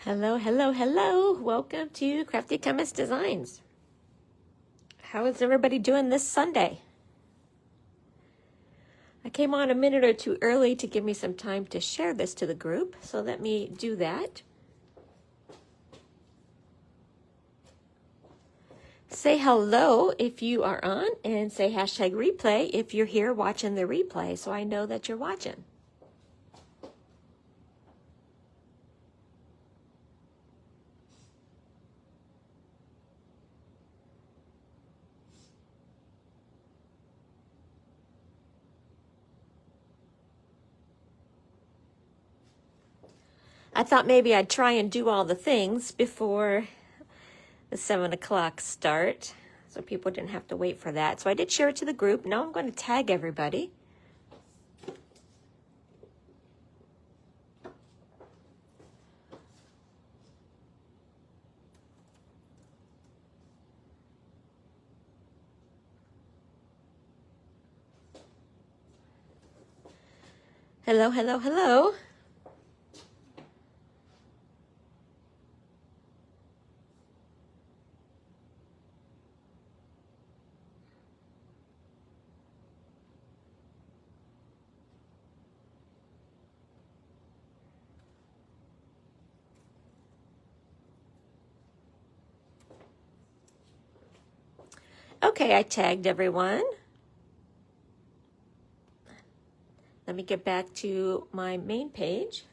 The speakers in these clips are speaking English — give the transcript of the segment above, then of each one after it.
Hello, hello, hello. Welcome to Crafty Chemist Designs. How is everybody doing this Sunday? I came on a minute or two early to give me some time to share this to the group, so let me do that. Say hello if you are on, and say hashtag replay if you're here watching the replay, so I know that you're watching. I thought maybe I'd try and do all the things before the 7 o'clock start, so people didn't have to wait for that. So I did share it to the group. Now I'm going to tag everybody. Hello, hello, hello. Okay, I tagged everyone. Let me get back to my main page.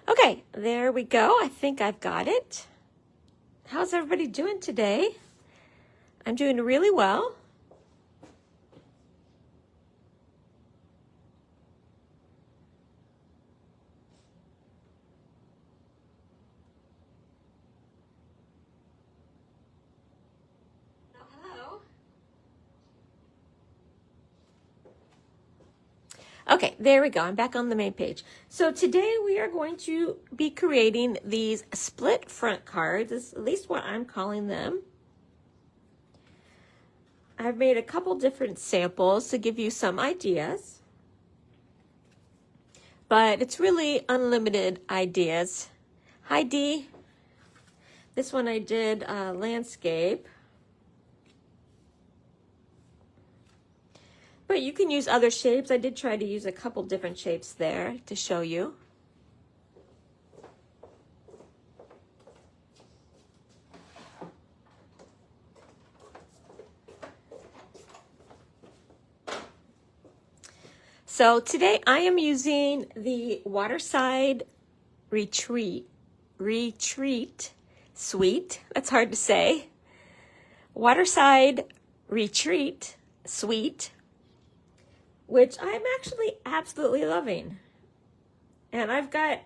Okay, there we go. I think I've got it. How's everybody doing today? I'm doing really well. Hello. Okay, there we go. I'm back on the main page. So today we are going to be creating these split front cards. That's at least what I'm calling them. I've made a couple different samples to give you some ideas, but it's really unlimited ideas. Hi Dee. This one I did landscape, but you can use other shapes. I did try to use a couple different shapes there to show you. So today I am using the Waterside Retreat Suite. That's hard to say. Waterside Retreat Suite, which I'm actually absolutely loving. And I've got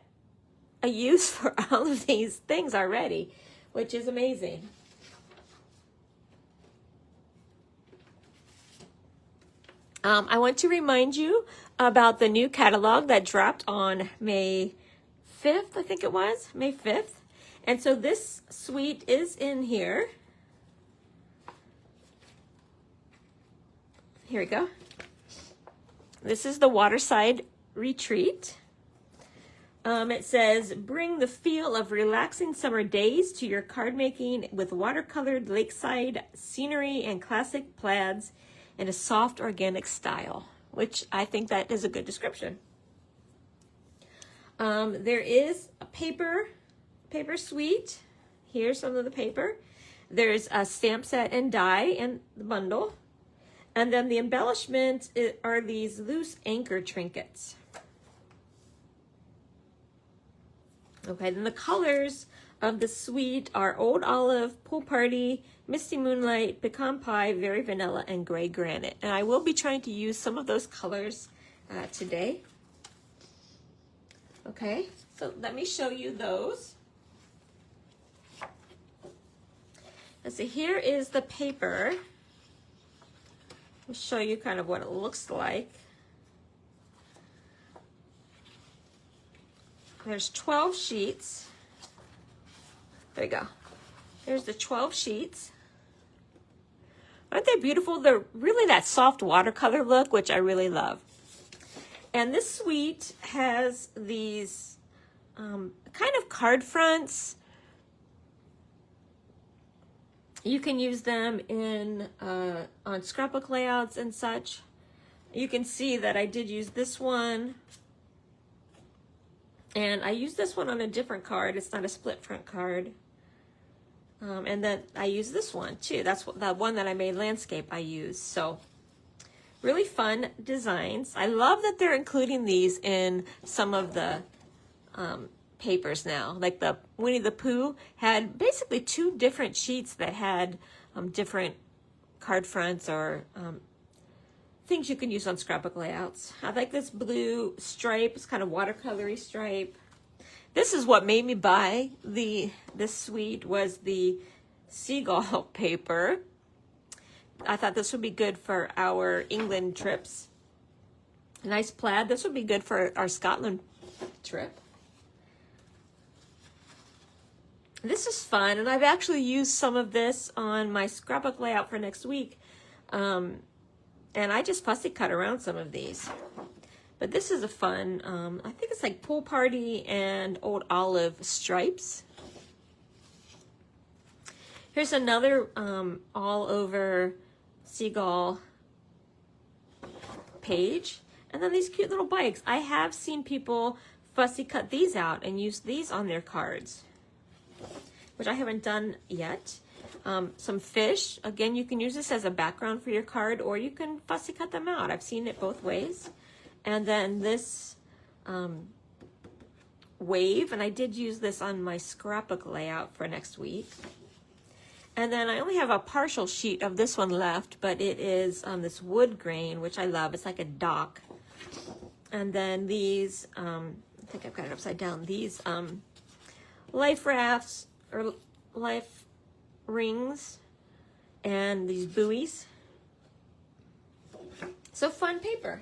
a use for all of these things already, which is amazing. I want to remind you about the new catalog that dropped on May 5th, I think it was, May 5th. And so this suite is in here. Here we go. This is the Waterside Retreat. It says, bring the feel of relaxing summer days to your card making with watercolored lakeside scenery and classic plaids in a soft organic style, which I think that is a good description. There is a paper suite. Here's some of the paper. There's a stamp set and die in the bundle. And then the embellishments are these loose anchor trinkets. Okay, then the colors of the suite are Old Olive, Pool Party, Misty Moonlight, Pecan Pie, Very Vanilla, and Gray Granite. And I will be trying to use some of those colors today. Okay, so let me show you those. Let's see, here is the paper. I'll show you kind of what it looks like. There's 12 sheets. There you go. There's the 12 sheets. Aren't they beautiful? They're really that soft watercolor look, which I really love. And this suite has these kind of card fronts. You can use them in on scrapbook layouts and such. You can see that I did use this one. And I used this one on a different card. It's not a split front card. And then I use this one too. That's that one that I made landscape I used. So really fun designs. I love that they're including these in some of the papers now. Like the Winnie the Pooh had basically 2 different sheets that had different card fronts or things you can use on scrapbook layouts. I like this blue stripe. It's kind of watercolory stripe. This is what made me buy this suite, was the seagull paper. I thought this would be good for our England trips. Nice plaid. This would be good for our Scotland trip. This is fun, and I've actually used some of this on my scrapbook layout for next week. And I just fussy cut around some of these. But this is a fun, I think it's like Pool Party and Old Olive stripes. Here's another all over seagull page. And then these cute little bikes. I have seen people fussy cut these out and use these on their cards, which I haven't done yet. Some fish. Again, you can use this as a background for your card, or you can fussy cut them out. I've seen it both ways. And then this wave, and I did use this on my scrapbook layout for next week. And then I only have a partial sheet of this one left, but it is this wood grain, which I love. It's like a dock. And then these, I think I've got it upside down, these life rafts or life rings and these buoys. So fun paper.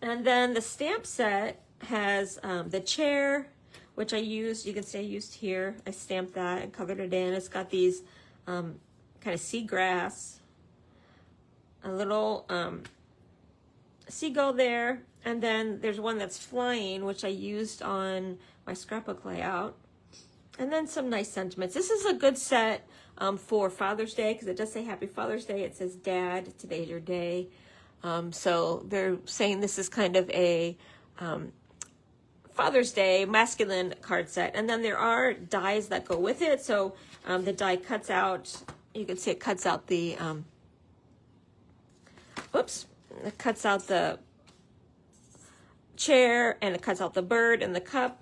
And then the stamp set has the chair, which I used. You can see I used here. I stamped that and covered it in. It's got these kind of seagrass, a little seagull there. And then there's one that's flying, which I used on my scrapbook layout. And then some nice sentiments. This is a good set for Father's Day, because it does say Happy Father's Day. It says, Dad, today's your day. So they're saying this is kind of a Father's Day masculine card set. And then there are dies that go with it. So the die cuts out, you can see it cuts out the, it cuts out the chair, and it cuts out the bird and the cup.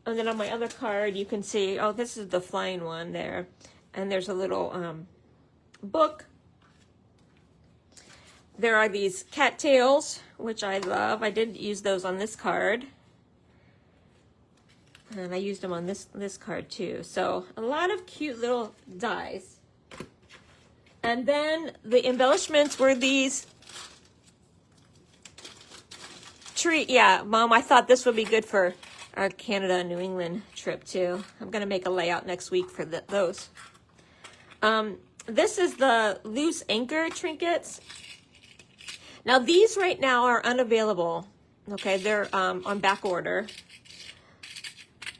And then on my other card, you can see, oh, this is the flying one there. And there's a little book. There are these cattails, which I love. I did use those on this card. And I used them on this card too. So a lot of cute little dies. And then the embellishments were these tree. Yeah, Mom, I thought this would be good for our Canada and New England trip too. I'm going to make a layout next week for those. This is the loose anchor trinkets. Now these right now are unavailable. Okay, they're on back order.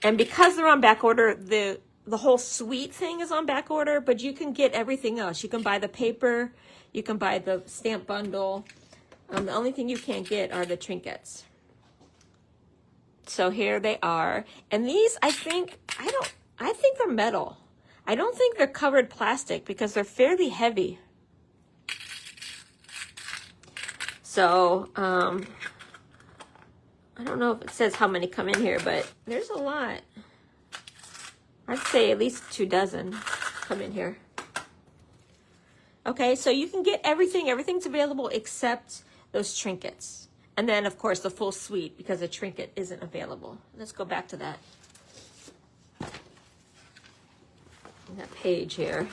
And because they're on back order, the whole suite thing is on back order, but you can get everything else. You can buy the paper, you can buy the stamp bundle. The only thing you can't get are the trinkets. So here they are. And these, I think they're metal. I don't think they're covered plastic because they're fairly heavy. So, I don't know if it says how many come in here, but there's a lot. I'd say at least 2 dozen come in here. Okay, so you can get everything. Everything's available except those trinkets. And then, of course, the full suite, because a trinket isn't available. Let's go back to that page here.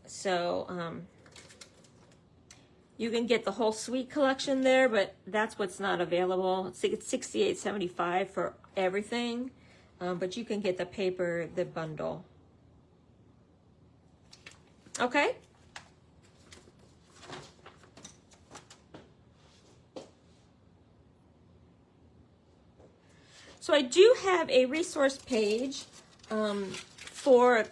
So, You can get the whole suite collection there, but that's what's not available. It's $68.75 for everything, but you can get the paper, the bundle. Okay. So I do have a resource page for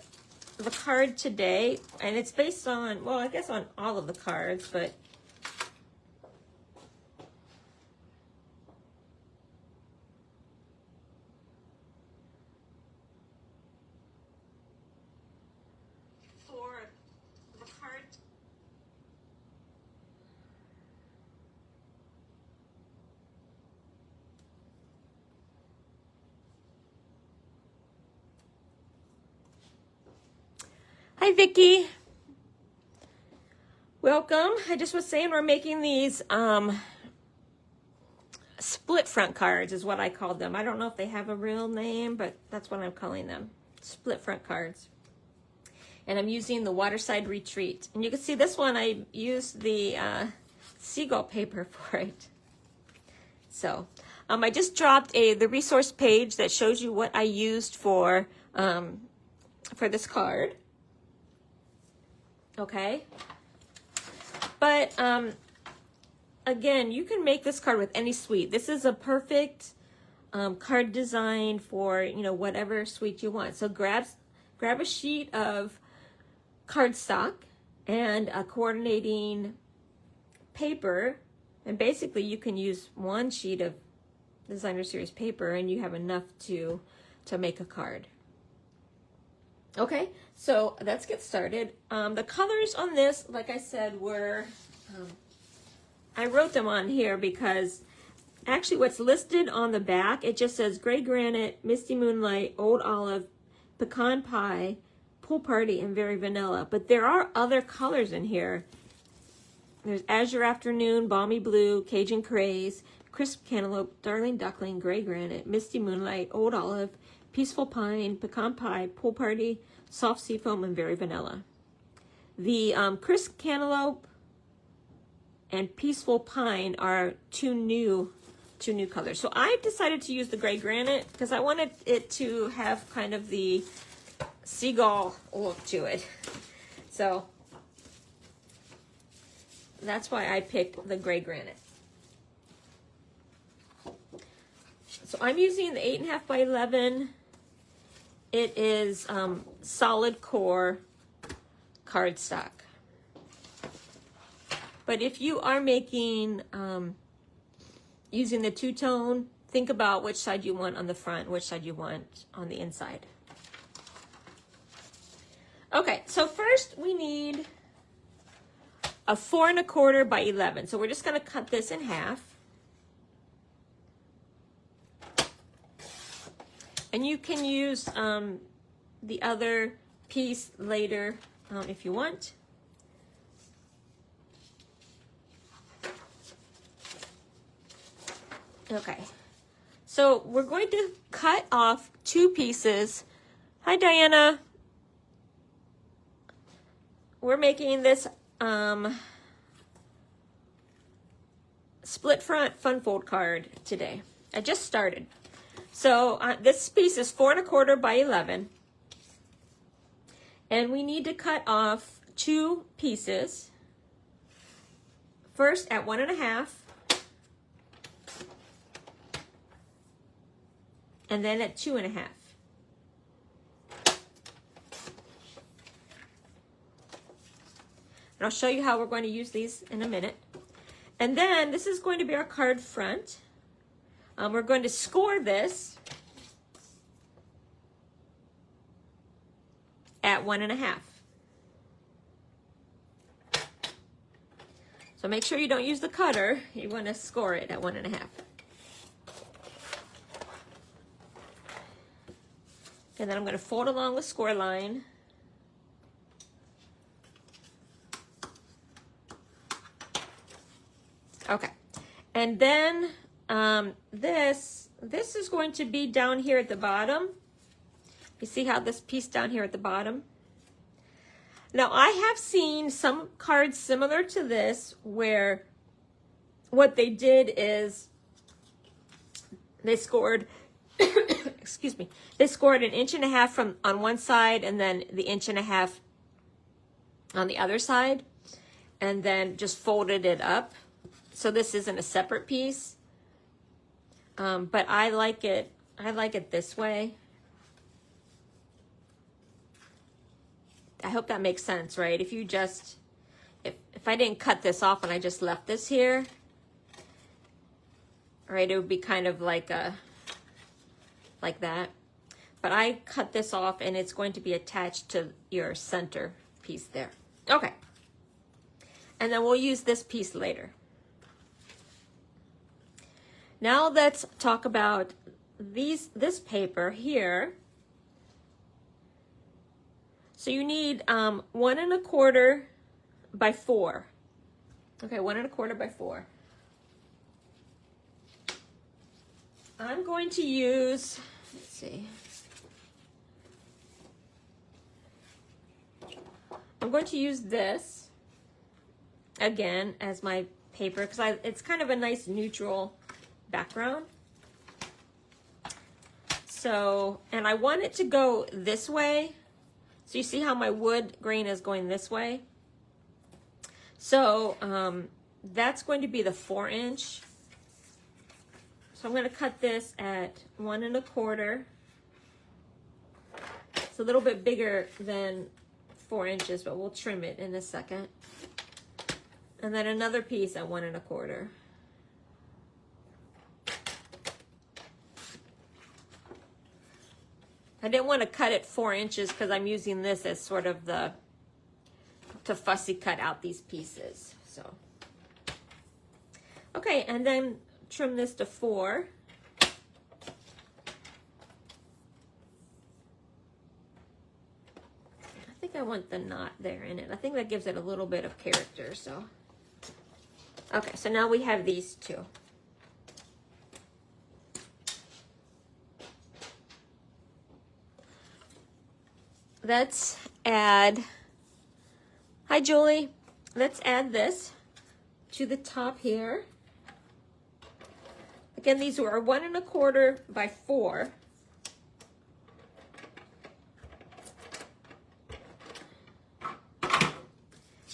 the card today, and it's based on, well, I guess on all of the cards, but for the card. Hi, Vicki. Welcome. I just was saying we're making these split front cards is what I called them. I don't know if they have a real name, but that's what I'm calling them. Split front cards. And I'm using the Waterside Retreat. And you can see this one, I used the seagull paper for it. So I just dropped the resource page that shows you what I used for this card. Okay, but again, you can make this card with any suite. This is a perfect card design for, you know, whatever suite you want. So grab a sheet of cardstock and a coordinating paper, and basically you can use one sheet of designer series paper and you have enough to make a card. Okay, so let's get started. The colors on this, like I said, were, I wrote them on here because actually what's listed on the back, it just says Gray Granite, Misty Moonlight, Old Olive, Pecan Pie, Pool Party, and Very Vanilla. But there are other colors in here. There's Azure Afternoon, Balmy Blue, Cajun Craze, Crisp Cantaloupe, Darling Duckling, Gray Granite, Misty Moonlight, Old Olive, Peaceful Pine, Pecan Pie, Pool Party, Soft Seafoam, and Very Vanilla. The Crisp Cantaloupe and Peaceful Pine are two new colors. So I decided to use the Gray Granite because I wanted it to have kind of the seagull look to it. So that's why I picked the Gray Granite. So I'm using the 8.5 by 11. It is solid core cardstock. But if you are making, using the two-tone, think about which side you want on the front, which side you want on the inside. Okay, so first we need a 4 1/4 by 11. So we're just going to cut this in half. And you can use the other piece later if you want. Okay, so we're going to cut off 2 pieces. Hi, Diana. We're making this split front fun fold card today. I just started. So this piece is 4 1/4 by 11. And we need to cut off 2 pieces. First at 1 1/2. And then at 2 1/2. And I'll show you how we're going to use these in a minute. And then this is going to be our card front. We're going to score this at 1 1/2. So make sure you don't use the cutter. You want to score it at 1 1/2. And then I'm going to fold along the score line. Okay. And then this is going to be down here at the bottom. You see how this piece down here at the bottom? Now, I have seen some cards similar to this where what they did is they scored, excuse me, they scored 1.5 inches from on one side and then the 1.5 inches on the other side, and then just folded it up. So this isn't a separate piece, but I like it this way. I hope that makes sense, right? If you just, if I didn't cut this off and I just left this here, right, it would be kind of like that. But I cut this off and it's going to be attached to your center piece there. Okay. And then we'll use this piece later. Now let's talk about this paper here. So you need 1 1/4 by 4. Okay, 1 1/4 by 4. I'm going to use, let's see. I'm going to use this again as my paper because it's kind of a nice neutral background. So, and I want it to go this way. So you see how my wood grain is going this way? So that's going to be the 4-inch. So I'm going to cut this at 1 1/4. It's a little bit bigger than 4 inches, but we'll trim it in a second. And then another piece at 1 1/4. I didn't want to cut it 4 inches because I'm using this as sort of to fussy cut out these pieces. So, okay, and then trim this to 4. I think I want the knot there in it. I think that gives it a little bit of character, so. Okay, so now we have these two. Let's add, hi Julie, let's add this to the top here. Again, these were 1 1/4 by 4.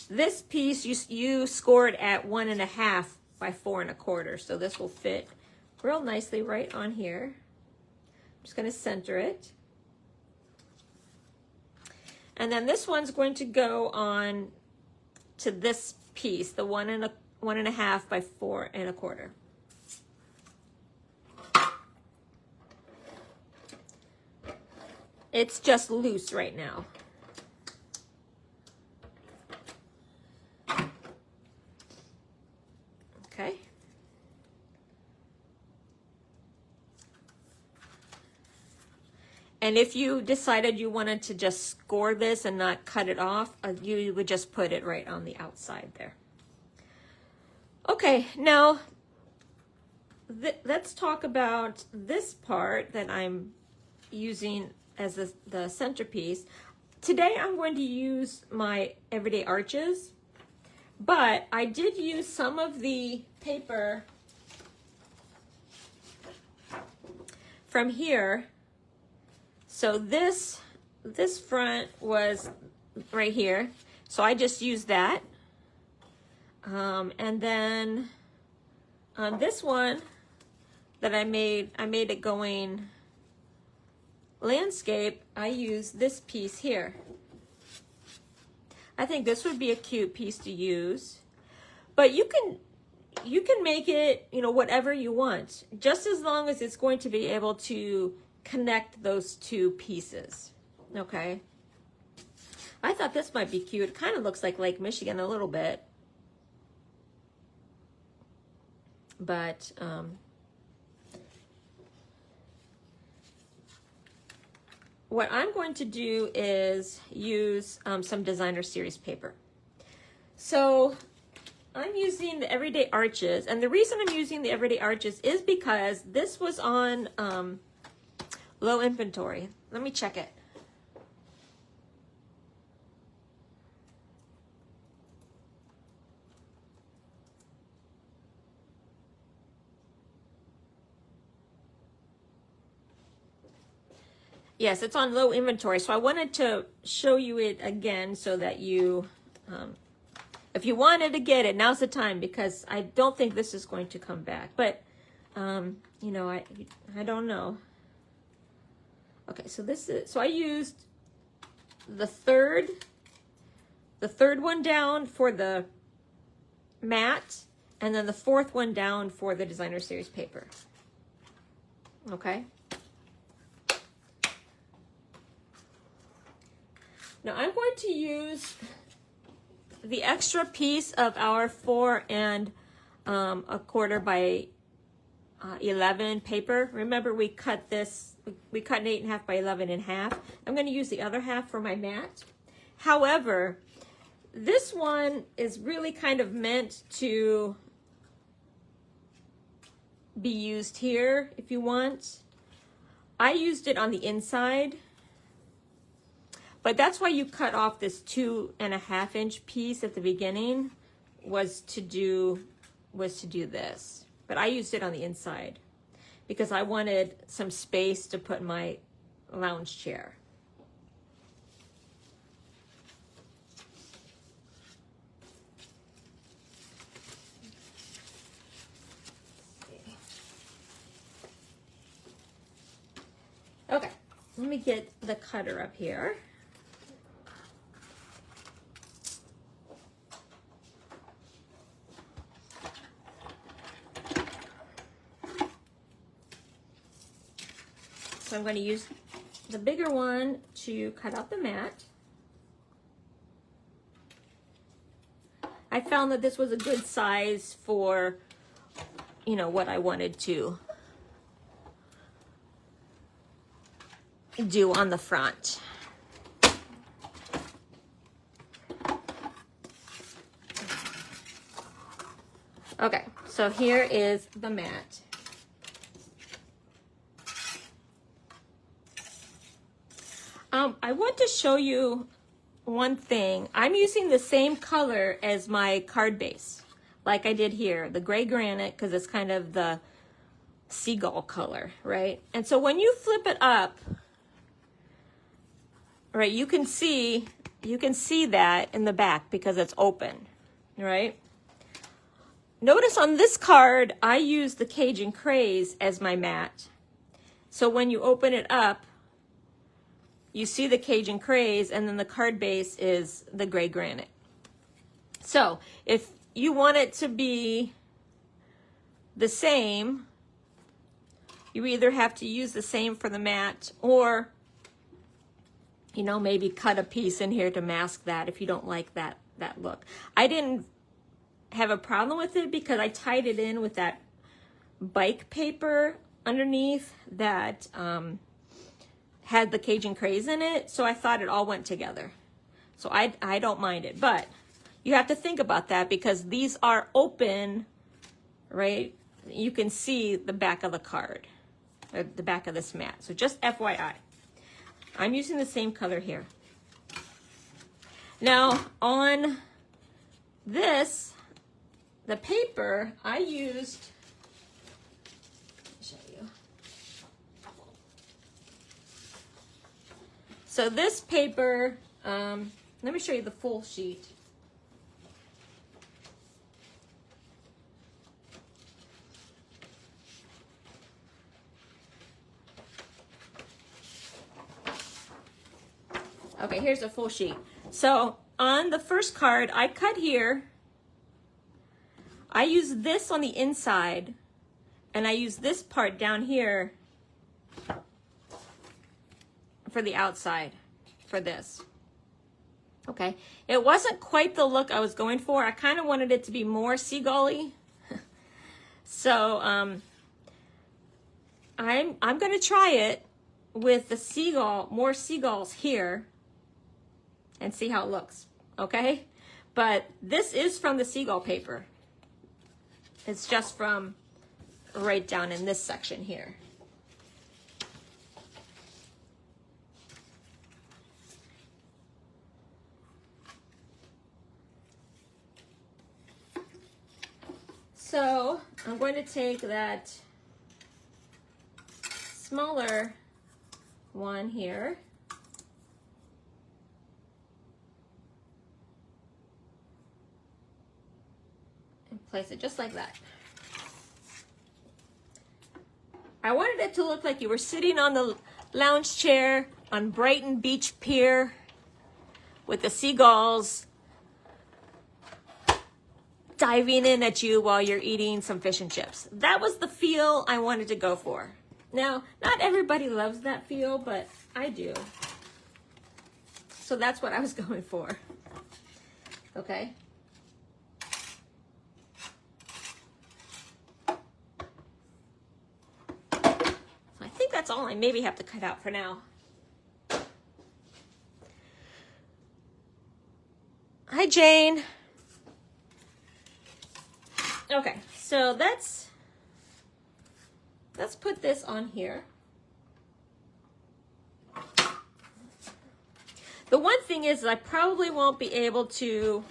This piece you scored at 1 1/2 by 4 1/4, so this will fit real nicely right on here. I'm just going to center it. And then this one's going to go on to this piece, the 1 1/2 by 4 1/4. It's just loose right now. Okay. And if you decided you wanted to just score this and not cut it off, you would just put it right on the outside there. Okay, now let's talk about this part that I'm using as the centerpiece. Today I'm going to use my everyday arches, but I did use some of the paper from here. So this front was right here, so I just used that. And then on this one that I made it going landscape, I used this piece here. I think this would be a cute piece to use, but you can make it, you know, whatever you want, just as long as it's going to be able to connect those two pieces. Okay, I thought this might be cute. It kind of looks like Lake Michigan a little bit, but what I'm going to do is use some designer series paper. So I'm using the Everyday Arches, and the reason I'm using the Everyday Arches is because this was on low inventory. Let me check it. Yes, it's on low inventory. So I wanted to show you it again so that you, if you wanted to get it, now's the time, because I don't think this is going to come back. But, you know, I don't know. Okay, so this is, so I used the third one down for the matte, and then the fourth one down for the designer series paper. Okay. Now I'm going to use the extra piece of our 4 1/4 by 11 paper. Remember, we cut this, we cut an 8 1/2 by 11 in half. I'm going to use the other half for my mat. However, this one is really kind of meant to be used here if you want. I used it on the inside, but that's why you cut off this 2 1/2 inch piece at the beginning, was to do this. But I used it on the inside because I wanted some space to put my lounge chair. Okay, let me get the cutter up here. So I'm going to use the bigger one to cut out the mat. I found that this was a good size for, you know, what I wanted to do on the front. Okay, so here is the mat. I want to show you one thing. I'm using the same color as my card base, like I did here, the gray granite, because it's kind of the seagull color, right? And so when you flip it up, right, you can see that in the back because it's open, right? Notice on this card, I use the Cajun Craze as my mat. So when you open it up, you see the Cajun Craze, and then the card base is the gray granite. So if you want it to be the same, you either have to use the same for the mat, or, you know, maybe cut a piece in here to mask that if you don't like that look. I didn't have a problem with it because I tied it in with that bike paper underneath that had the Cajun Craze in it, so I thought it all went together. So I don't mind it, but you have to think about that because these are open, right? You can see the back of the card, or the back of this mat. So just FYI. I'm using the same color here. Now on this, the paper, I used, so this paper, let me show you the full sheet. Okay, here's a full sheet. So on the first card, I cut here. I use this on the inside, and I use this part down here for the outside for this. Okay, it wasn't quite the look I was going for. I kind of wanted it to be more seagull-y. So I'm going to try it with the more seagulls here and see how it looks. Okay, but this is from the seagull paper. It's just from right down in this section here. So I'm going to take that smaller one here. And place it just like that. I wanted it to look like you were sitting on the lounge chair on Brighton Beach Pier with the seagulls diving in at you while you're eating some fish and chips. That was the feel I wanted to go for. Now, not everybody loves that feel, but I do. So that's what I was going for. Okay. So I think that's all I maybe have to cut out for now. Hi, Jane. Okay, so let's put this on here. The one thing is I probably won't be able to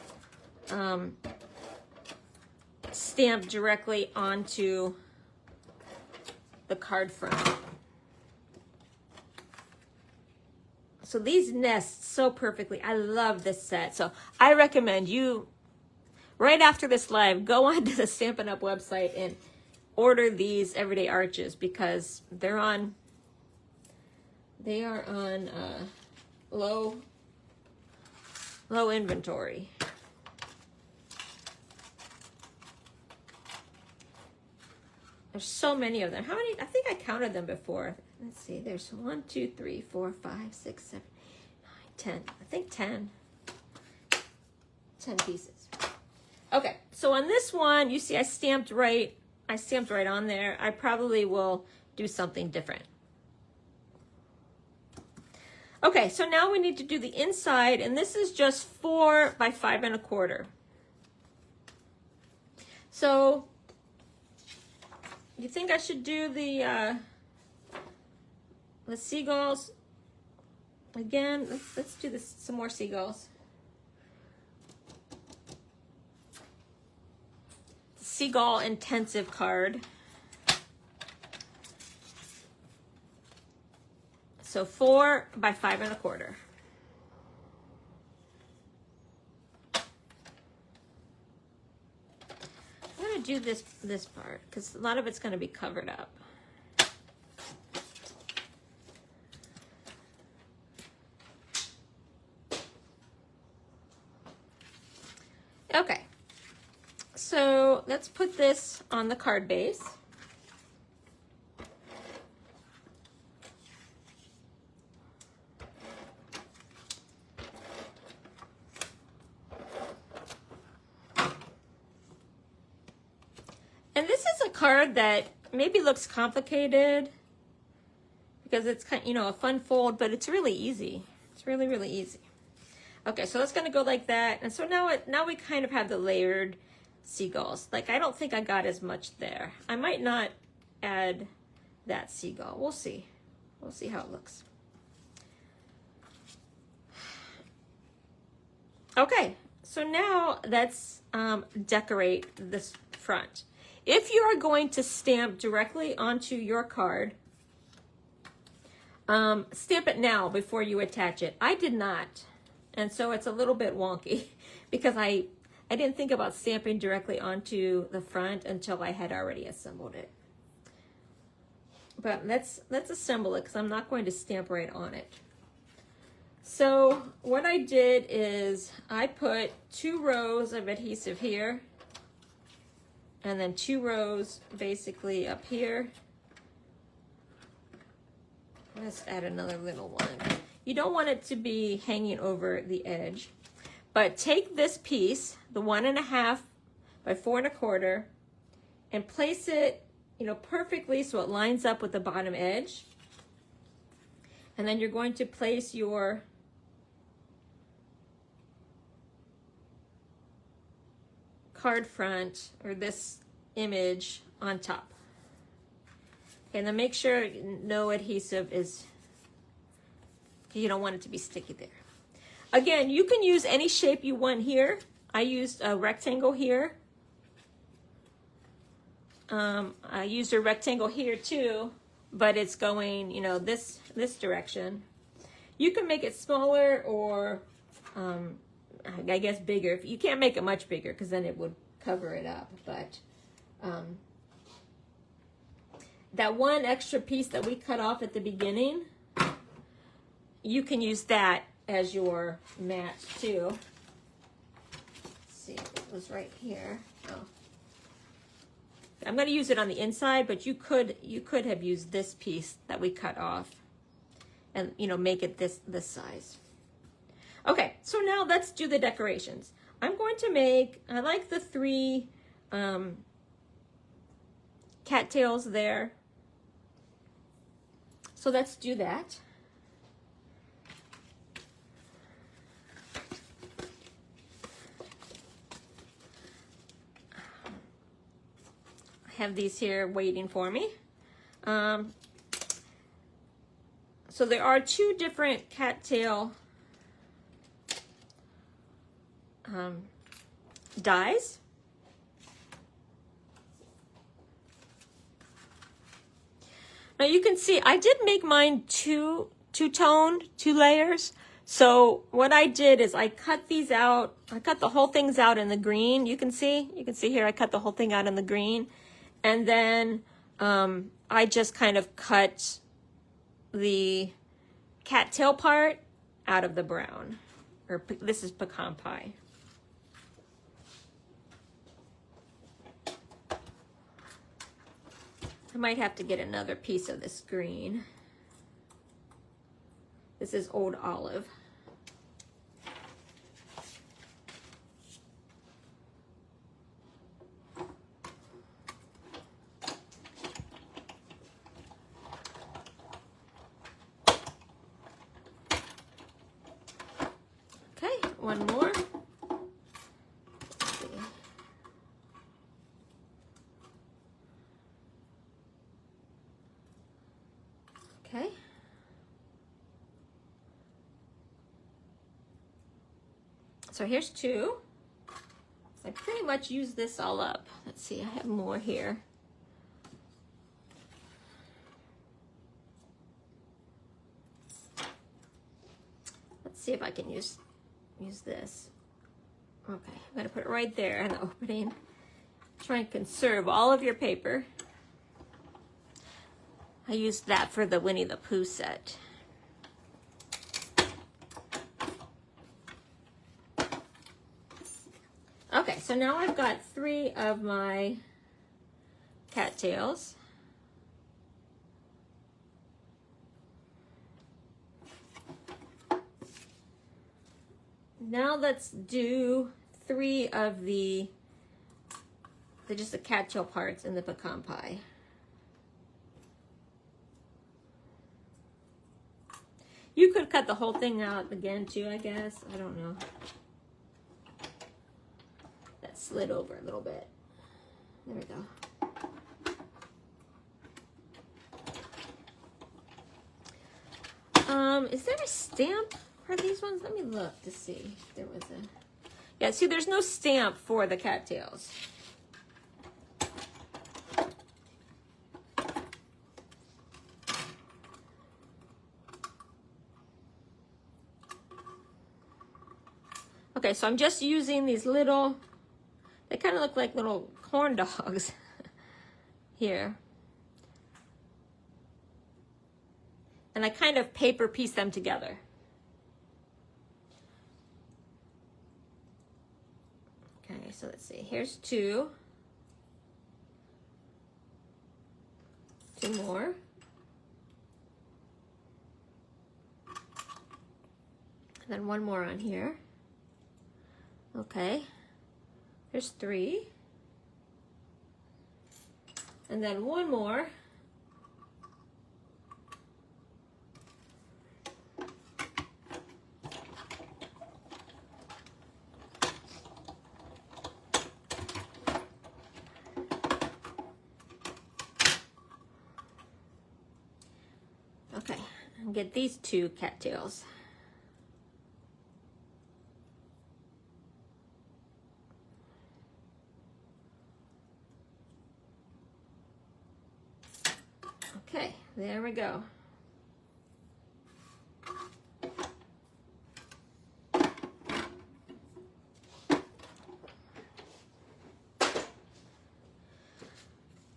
stamp directly onto the card front. So these nest so perfectly. I love this set. So I recommend you, right after this live, go onto the Stampin' Up website and order these everyday arches because they are on low inventory. There's so many of them. How many? I think I counted them before. Let's see. There's 1, 2, 3, 4, 5, 6, 7, 9, 10. I think 10. 10 pieces. Okay, so on this one, you see I stamped right on there. I probably will do something different. Okay, so now we need to do the inside, and this is just 4 by 5 1/4. So you think I should do the seagulls again? Let's do this, some more seagulls. Seagull intensive card. So 4 by 5 1/4. I'm gonna do this part because a lot of it's gonna be covered up. Okay. So let's put this on the card base. And this is a card that maybe looks complicated because it's kind of, a fun fold, but it's really easy. It's really, really easy. Okay, so it's gonna go like that. And so now we kind of have the layered seagulls. Like, I don't think I got as much there. I might not add that seagull. We'll see. We'll see how it looks. Okay, so now let's decorate this front. If you are going to stamp directly onto your card, stamp it now before you attach it. I did not, and so it's a little bit wonky because I didn't think about stamping directly onto the front until I had already assembled it. But let's assemble it because I'm not going to stamp right on it. So what I did is I put 2 rows of adhesive here and then 2 rows basically up here. Let's add another little one. You don't want it to be hanging over the edge, but take this piece, the 1.5 by 4 1/4, and place it, perfectly so it lines up with the bottom edge. And then you're going to place your card front or this image on top. Okay, and then make sure no adhesive is, you don't want it to be sticky there. Again, you can use any shape you want here. I used a rectangle here. I used a rectangle here too, but it's going, you know, this direction. You can make it smaller or I guess bigger. You can't make it much bigger because then it would cover it up, but that one extra piece that we cut off at the beginning, you can use that as your mat too. Let's see, it was right here. Oh. I'm going to use it on the inside, but you could have used this piece that we cut off and, you know, make it this size. Okay, so now let's do the decorations. I'm going to make, I like the 3 cattails there. So let's do that. I have these here waiting for me. So there are 2 different cattail dies. Now you can see I did make mine two-toned, 2 layers. So what I did is I cut these out. I cut the whole things out in the green. You can see here I cut the whole thing out in the green. And then I just kind of cut the cattail part out of the brown. Or this is pecan pie. I might have to get another piece of this green. This is old olive. Okay, one more. Let's see. Okay. So here's 2. I pretty much used this all up. Let's see, I have more here. Let's see if I can use this. Okay, I'm gonna put it right there in the opening. Try and conserve all of your paper. I used that for the Winnie the Pooh set. Okay, so now I've got 3 of my cattails. Now let's do 3 of the just the cattail parts in the pecan pie. You could cut the whole thing out again too, I guess. I don't know. That slid over a little bit. There we go. Is there a stamp for these ones? Let me look to see if there was a... Yeah, see, there's no stamp for the cattails. Okay, so I'm just using these little, they kind of look like little corn dogs here. And I kind of paper piece them together. Okay, so let's see, here's 2. 2 more. And then 1 more on here. Okay, there's 3. And then 1 more. Okay, and get these 2 cattails. Okay, there we go.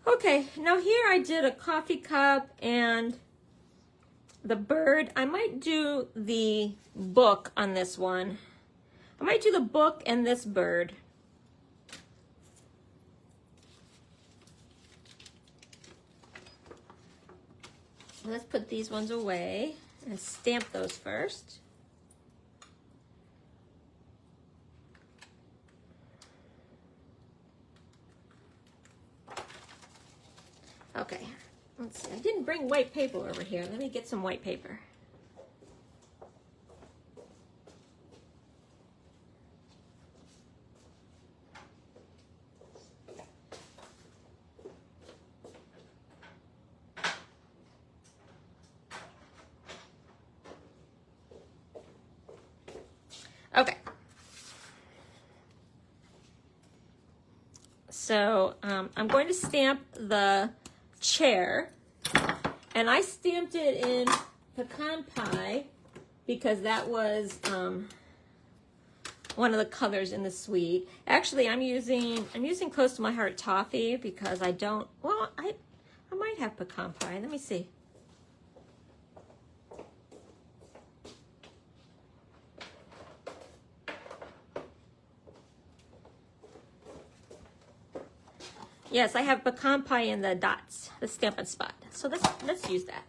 Okay, now here I did a coffee cup and the bird. I might do the book on this one. I might do the book and this bird. Let's put these ones away and stamp those first. Okay, let's see. I didn't bring white paper over here. Let me get some white paper. Okay. So I'm going to stamp the chair, and I stamped it in pecan pie because that was one of the colors in the suite. Actually, I'm using Close to My Heart toffee because I don't. Well, I might have pecan pie. Let me see. Yes, I have pecan pie in the dots, the Stampin' Spot. So let's use that.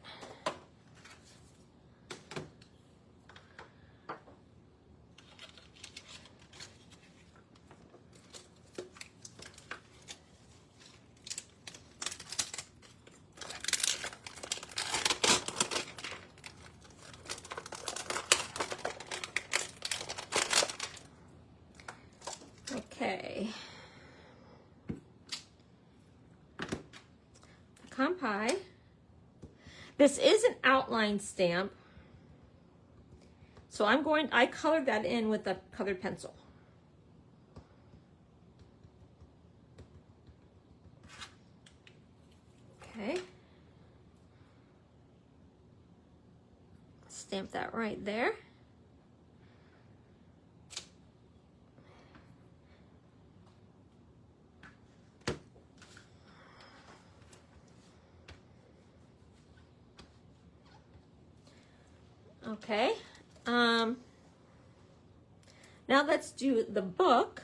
Okay. Pecan pie. This is an outline stamp. So I colored that in with a colored pencil. Okay. Stamp that right there. Okay, now let's do the book.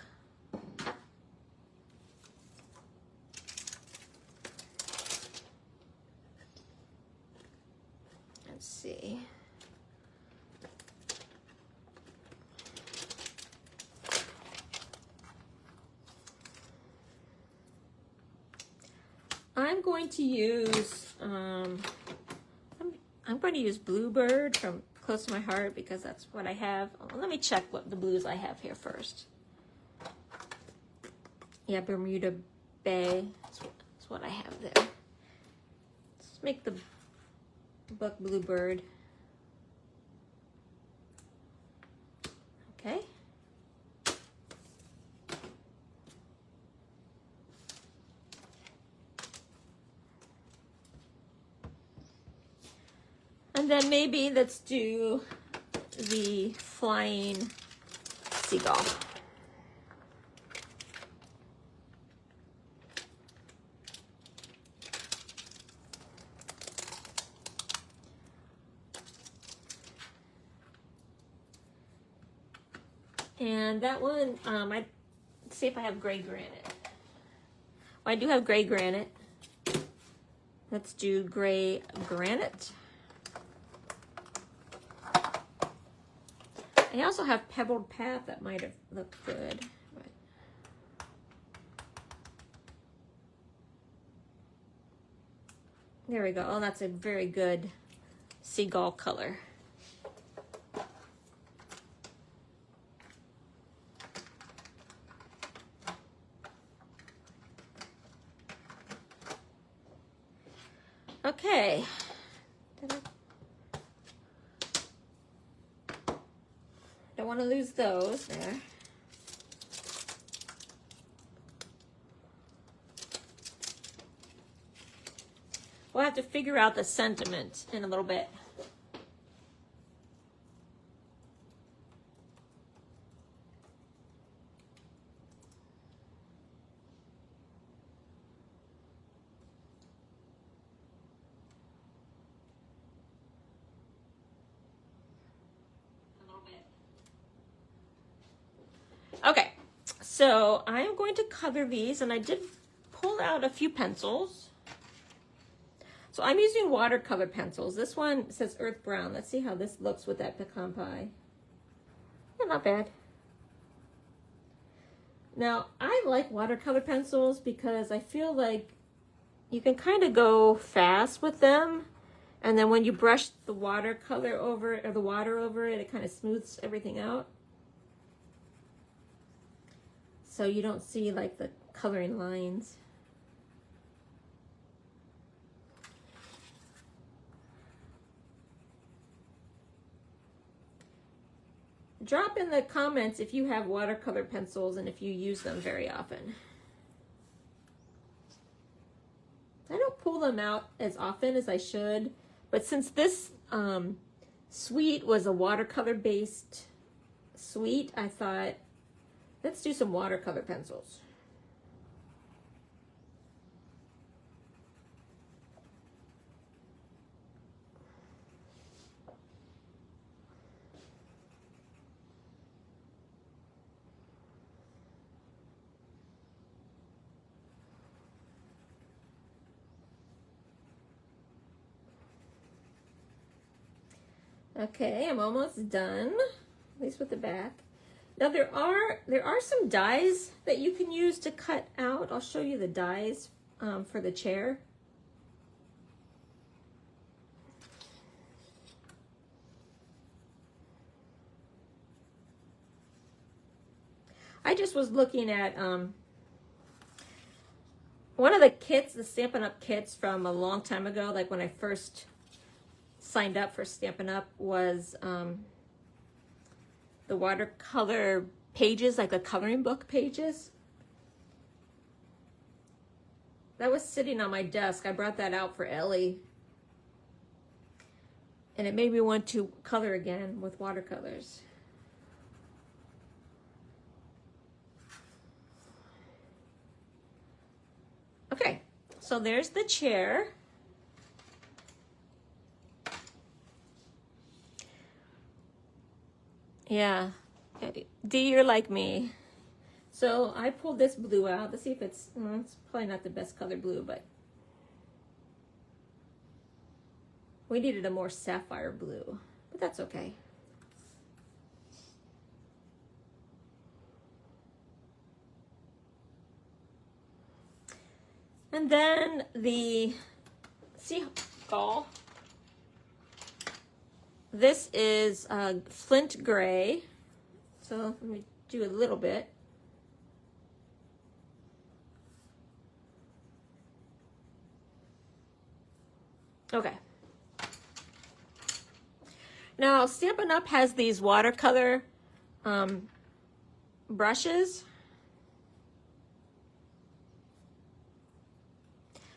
Let's see. I'm going to use I'm going to use Bluebird from Close to My Heart because that's what I have. Oh, let me check what the blues I have here first. Yeah, Bermuda Bay. That's what I have there. Let's make the book Bluebird. Okay. And then maybe let's do the flying seagull. And that one, I see if I have gray granite. Oh, I do have gray granite. Let's do gray granite. I also have pebbled path that might have looked good. But there we go. Oh, that's a very good seagull color. Okay. Don't want to lose those there. We'll have to figure out the sentiment in a little bit. Okay, so I'm going to color these, and I did pull out a few pencils. So I'm using watercolor pencils. This one says earth brown. Let's see how this looks with that pecan pie. Yeah, not bad. Now, I like watercolor pencils because I feel like you can kind of go fast with them. And then when you brush the watercolor over it, or the water over it, it kind of smooths everything out. So you don't see like the coloring lines. Drop in the comments if you have watercolor pencils and if you use them very often. I don't pull them out as often as I should, but since this suite was a watercolor based suite, I thought, let's do some watercolor pencils. Okay, I'm almost done, at least with the back. Now there are some dies that you can use to cut out. I'll show you the dies for the chair. I just was looking at one of the kits, the Stampin' Up kits from a long time ago, like when I first signed up for Stampin' Up, was the watercolor pages, like the coloring book pages. That was sitting on my desk. I brought that out for Ellie. And it made me want to color again with watercolors. Okay, so there's the chair. Yeah, Dee, you're like me. So I pulled this blue out. Let's see if it's probably not the best color blue, but we needed a more sapphire blue, but that's okay. And then the seagull. This is flint gray. So let me do a little bit. Okay. Now Stampin' Up has these watercolor brushes.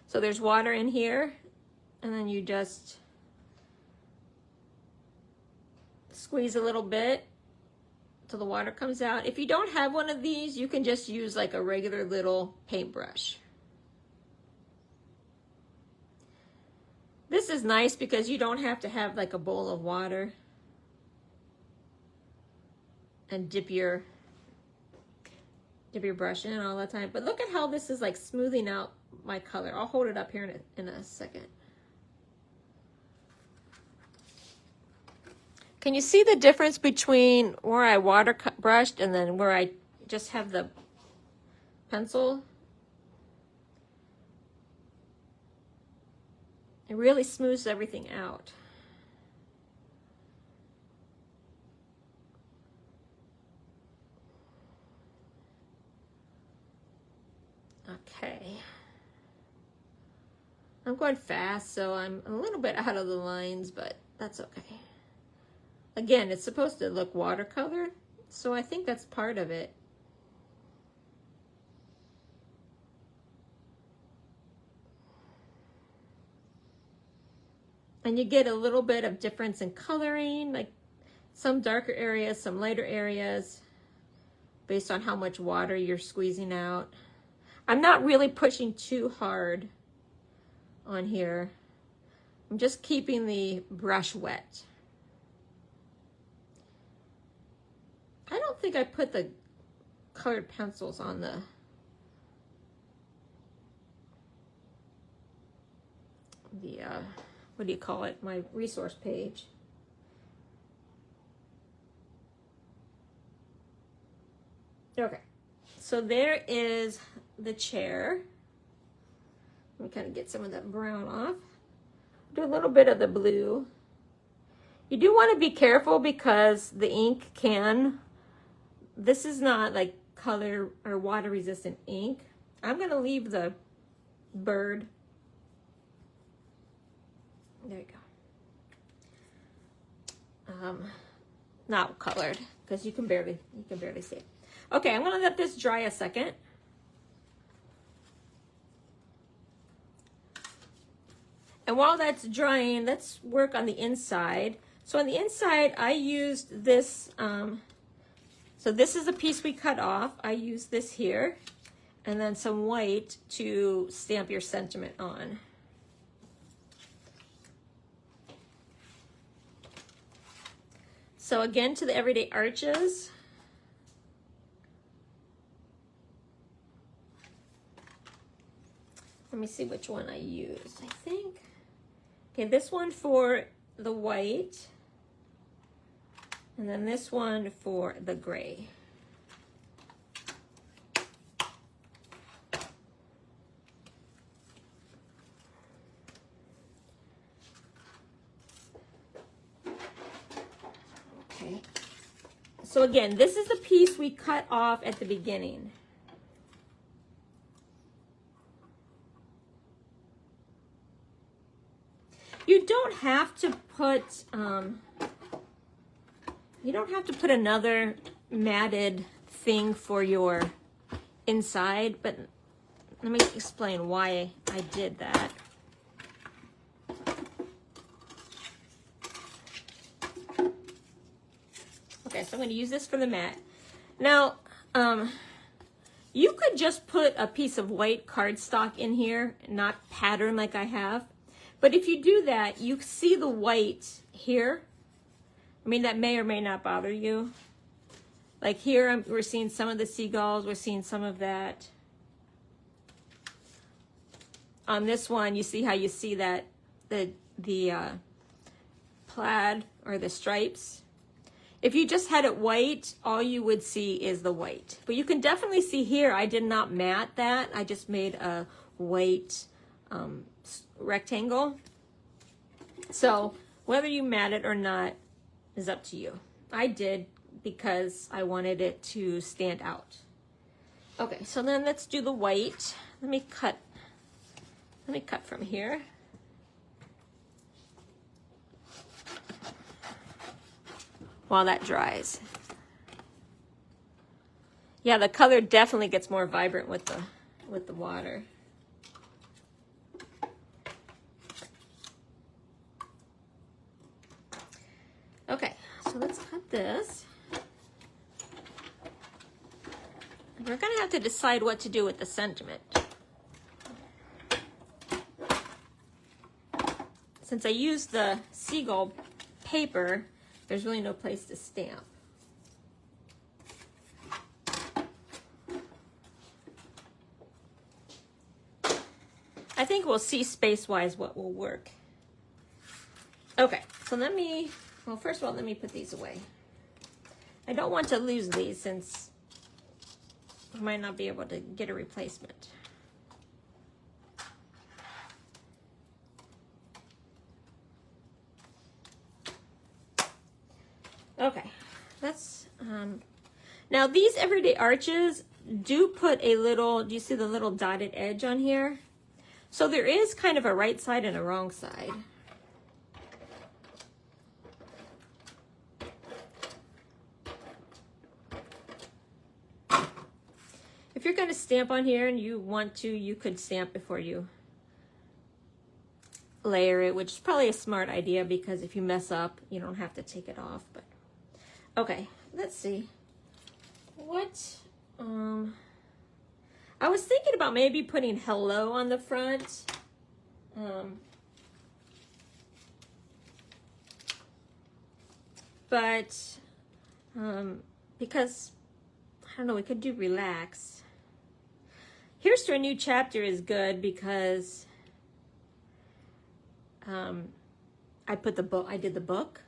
So there's water in here, and then you just squeeze a little bit till the water comes out. If you don't have one of these, you can just use like a regular little paintbrush. This is nice because you don't have to have like a bowl of water and dip your brush in all the time. But look at how this is like smoothing out my color. I'll hold it up here in a second. Can you see the difference between where I water brushed and then where I just have the pencil? It really smooths everything out. Okay. I'm going fast, so I'm a little bit out of the lines, but that's okay. Again, it's supposed to look watercolor, so I think that's part of it. And you get a little bit of difference in coloring, like some darker areas, some lighter areas, based on how much water you're squeezing out. I'm not really pushing too hard on here. I'm just keeping the brush wet. I don't think I put the colored pencils on the what do you call it, my resource page. Okay, so there is the chair. Let me kind of get some of that brown off. Do a little bit of the blue. You do want to be careful because the ink can, this is not like color or water resistant ink. I'm going to leave the bird. There you go. Not colored because you can barely see it. Okay, I'm going to let this dry a second. And while that's drying, let's work on the inside. So on the inside, I used this, so this is a piece we cut off. I used this here, and then some white to stamp your sentiment on. So again, to the everyday arches. Let me see which one I used, I think. Okay, this one for the white, and then this one for the gray. Okay, so again, this is the piece we cut off at the beginning. You don't have to put another matted thing for your inside, but let me explain why I did that. Okay, so I'm going to use this for the mat. Now, you could just put a piece of white cardstock in here, not pattern like I have. But if you do that, you see the white here. I mean, that may or may not bother you. Like here, we're seeing some of the seagulls. We're seeing some of that. On this one, you see how you see that the plaid or the stripes. If you just had it white, all you would see is the white. But you can definitely see here, I did not mat that. I just made a white rectangle. So whether you mat it or not is up to you. I did because I wanted it to stand out. Okay, so then let's do the white. Let me cut from here. While that dries. Yeah, the color definitely gets more vibrant with the water. Okay, so let's cut this. We're going to have to decide what to do with the sentiment. Since I used the seagull paper, there's really no place to stamp. I think we'll see space-wise what will work. Okay, so well, first of all, let me put these away. I don't want to lose these since I might not be able to get a replacement. Okay, that's, now these everyday arches do put a little, do you see the little dotted edge on here? So there is kind of a right side and a wrong side. If you're going to stamp on here and you want to, you could stamp before you layer it, which is probably a smart idea because if you mess up, you don't have to take it off. But okay, let's see. What, I was thinking about maybe putting hello on the front. Because, I don't know, we could do relax. Here's to a New Chapter is good because I did the book,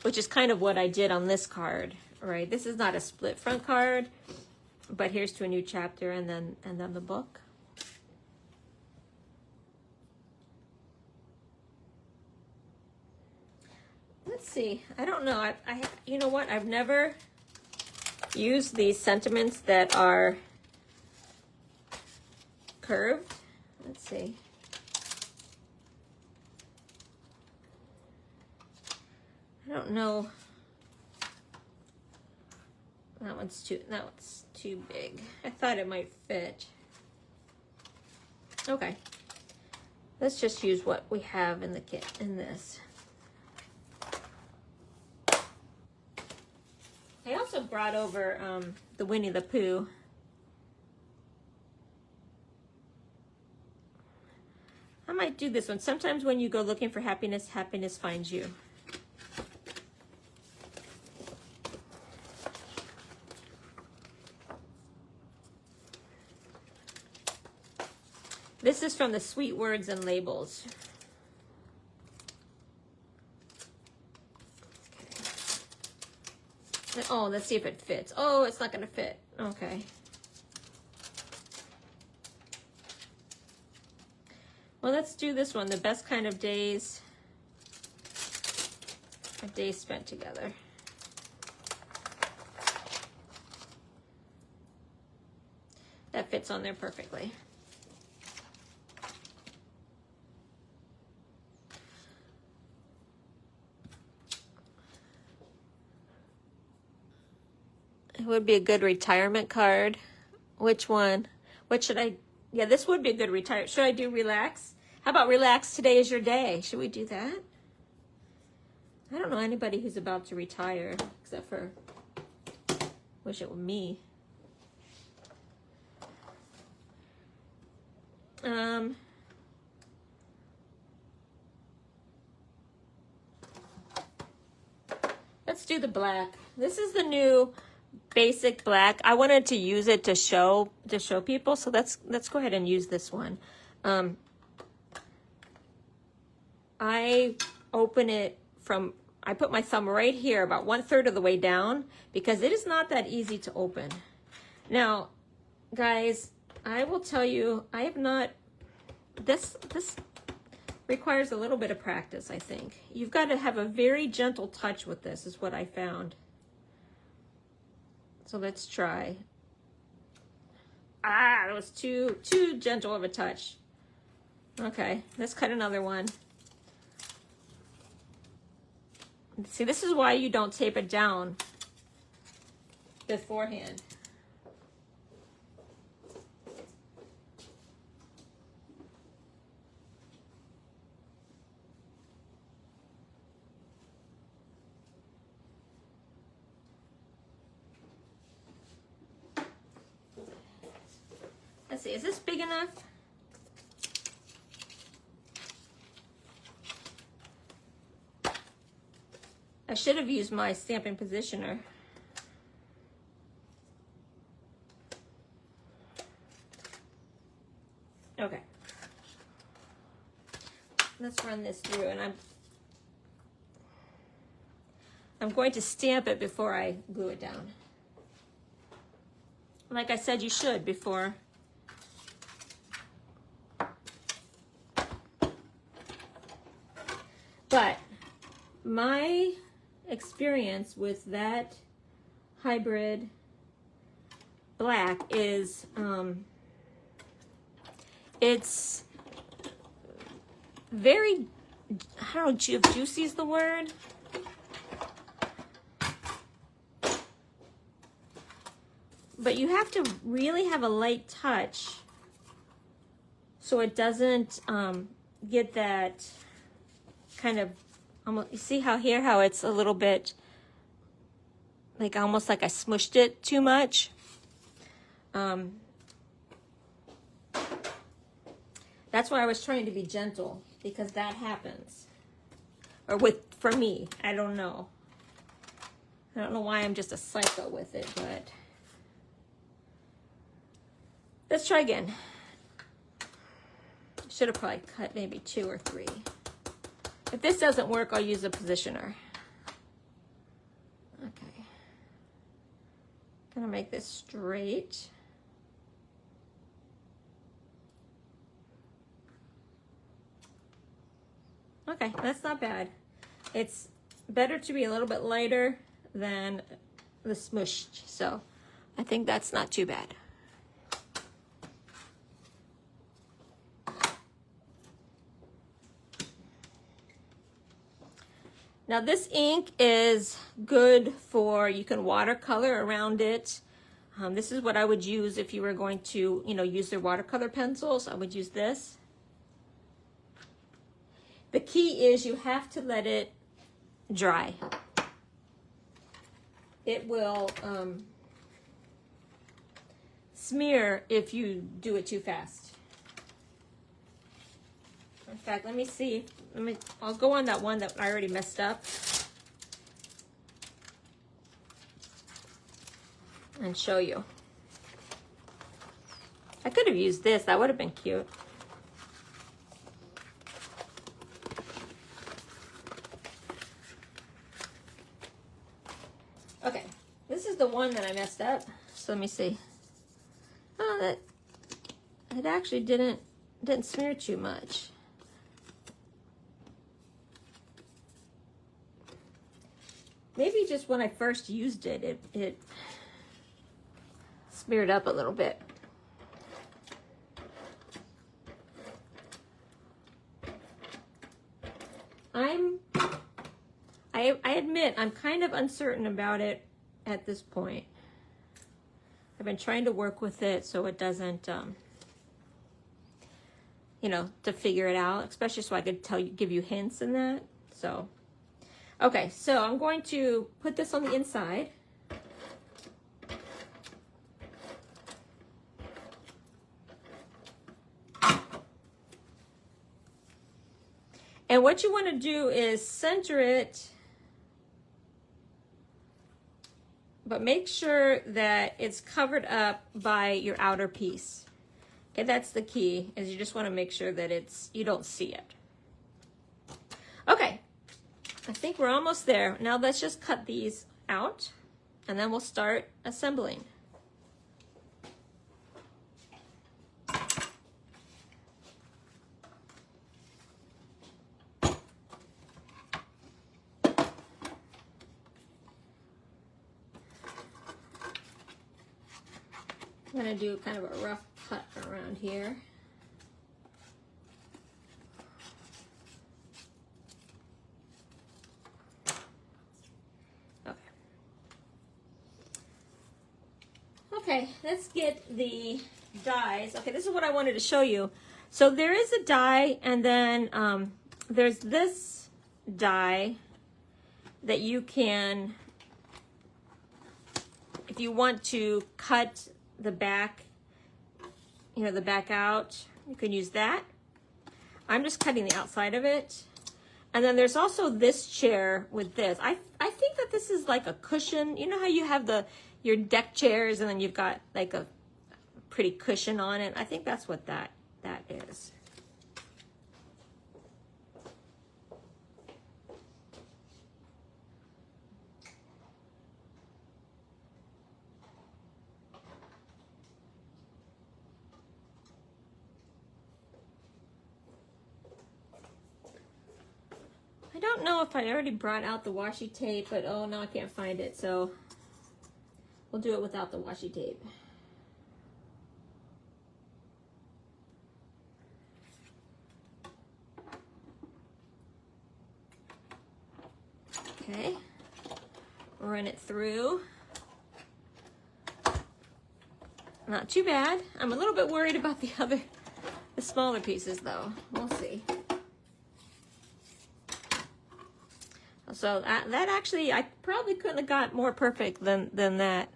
which is kind of what I did on this card, right? This is not a split front card, but here's to a New Chapter and then the book. Let's see. I don't know. I you know what? I've never used these sentiments that are curved. Let's see. I don't know. That one's too big. I thought it might fit. Okay. Let's just use what we have in the kit in this. I also brought over the Winnie the Pooh. I might do this one. Sometimes when you go looking for happiness, happiness finds you. This is from the Sweet Words and Labels. Oh, let's see if it fits. Oh, it's not going to fit. Okay. Well, let's do this one. The best kind of days. A day spent together. That fits on there perfectly. It would be a good retirement card. Which one? What should I? Yeah, this would be a good retirement. Should I do relax? How about relax? Today is your day. Should we do that? I don't know anybody who's about to retire, except for, wish it were me. Let's do the black. This is the new basic black. I wanted to use it to show people, so let's go ahead and use this one. I open it from, I put my thumb right here about 1/3 of the way down because it is not that easy to open. Now, guys, I will tell you, I have not, this requires a little bit of practice, I think. You've got to have a very gentle touch with this, is what I found. So let's try. Ah, that was too gentle of a touch. Okay, let's cut another one. See, this is why you don't tape it down beforehand. Let's see, is this big enough? I should have used my stamping positioner. Okay. Let's run this through, and I'm going to stamp it before I glue it down. Like I said, you should before. But my experience with that hybrid black is it's very, I don't know if juicy is the word. But you have to really have a light touch so it doesn't get that kind of, almost, you see how here, how it's a little bit, like almost like I smushed it too much. That's why I was trying to be gentle, because that happens. Or for me, I don't know. I don't know why I'm just a psycho with it, but let's try again. Should have probably cut maybe 2 or 3. If this doesn't work, I'll use a positioner. Okay. Gonna make this straight. Okay, that's not bad. It's better to be a little bit lighter than the smushed, so I think that's not too bad. Now this ink is good for, you can watercolor around it. This is what I would use if you were going to, use their watercolor pencils. I would use this. The key is you have to let it dry. It will smear if you do it too fast. In fact, let me see. I'll go on that one that I already messed up and show you. I could have used this. That would have been cute. Okay, this is the one that I messed up. So let me see. Oh, it actually didn't smear too much. Maybe just when I first used it, it smeared up a little bit. I admit I'm kind of uncertain about it at this point. I've been trying to work with it so it doesn't, to figure it out, especially so I could give you hints in that. So, okay, so I'm going to put this on the inside. And what you want to do is center it, but make sure that it's covered up by your outer piece. Okay, that's the key, is you just want to make sure that you don't see it. Okay, I think we're almost there. Now let's just cut these out, and then we'll start assembling. I'm going to do kind of a rough cut around here. Okay. Okay, let's get the dies. Okay, this is what I wanted to show you. So there is a die, and then there's this die that you can, if you want to cut the back, the back out, you can use that. I'm just cutting the outside of it. And then there's also this chair with this. I think that this is like a cushion. You know how you have your deck chairs and then you've got like a pretty cushion on it? I think that's what that is. I don't know if I already brought out the washi tape, but oh no, I can't find it, so we'll do it without the washi tape. Okay, run it through. Not too bad. I'm a little bit worried about the smaller pieces though. We'll see. So that actually, I probably couldn't have got more perfect than that.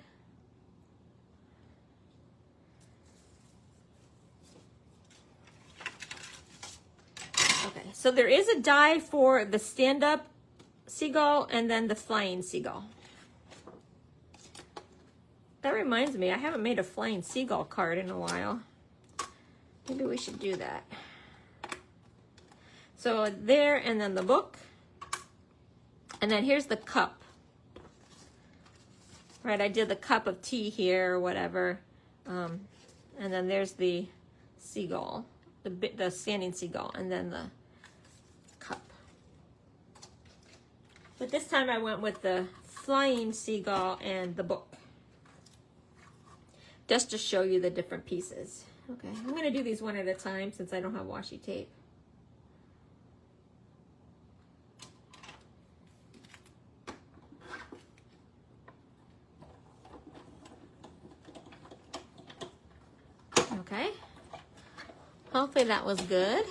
Okay, so there is a die for the stand-up seagull and then the flying seagull. That reminds me, I haven't made a flying seagull card in a while. Maybe we should do that. So there, and then the book. And then here's the cup. Right, I did the cup of tea here or whatever. And then there's the seagull, the standing seagull, and then the cup. But this time I went with the flying seagull and the book, just to show you the different pieces. Okay, I'm gonna do these one at a time since I don't have washi tape. Okay, hopefully that was good.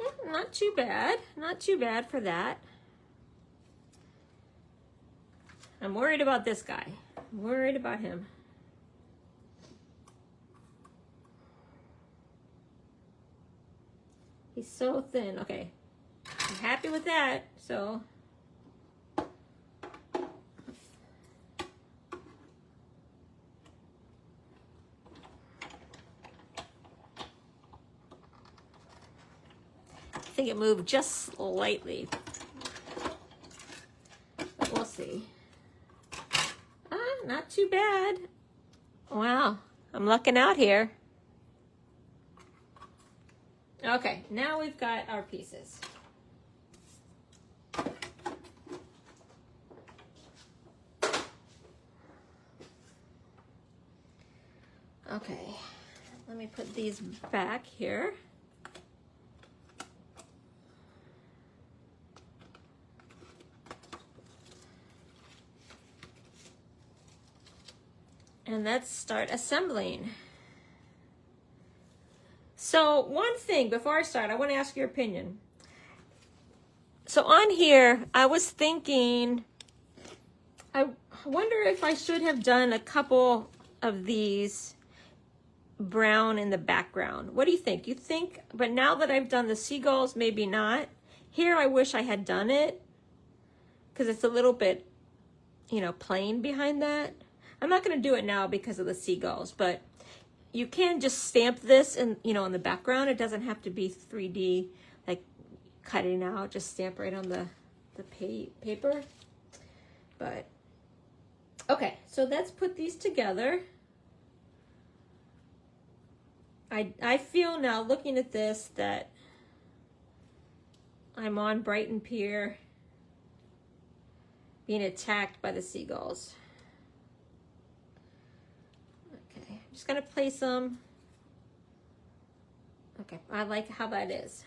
Yeah, not too bad, not too bad for that. I'm worried about this guy. I'm worried about him. He's so thin. Okay, I'm happy with that. So I think it moved just slightly, but we'll see. Not too bad. Wow, I'm lucking out here. Okay, now we've got our pieces. Okay, let me put these back here. And let's start assembling. So one thing before I start, I want to ask your opinion. So on here, I was thinking, I wonder if I should have done a couple of these brown in the background. What do you think? You think, but now that I've done the seagulls, maybe not. Here, I wish I had done it because it's a little bit, you know, plain behind that. I'm not going to do it now because of the seagulls, but you can just stamp this in, you know, in the background. It doesn't have to be 3D, like cutting out, just stamp right on the paper. But, okay, so let's put these together. I feel now, looking at this, that I'm on Brighton Pier being attacked by the seagulls. Just gonna place them. Okay, I like how that is.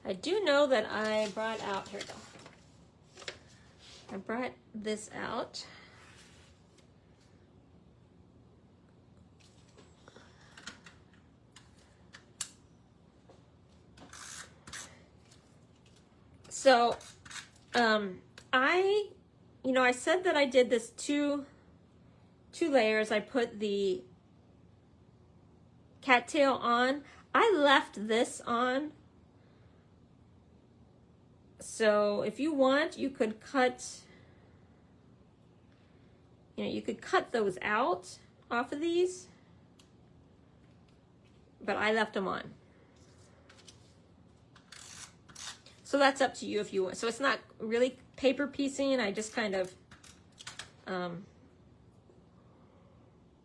I do know that I brought out, here we go. I brought this out. So, I said that I did this two layers. I put the cattail on. I left this on. So if you want, you could cut, you could cut those out off of these, but I left them on. So that's up to you if you want. So it's not really paper piecing. I just kind of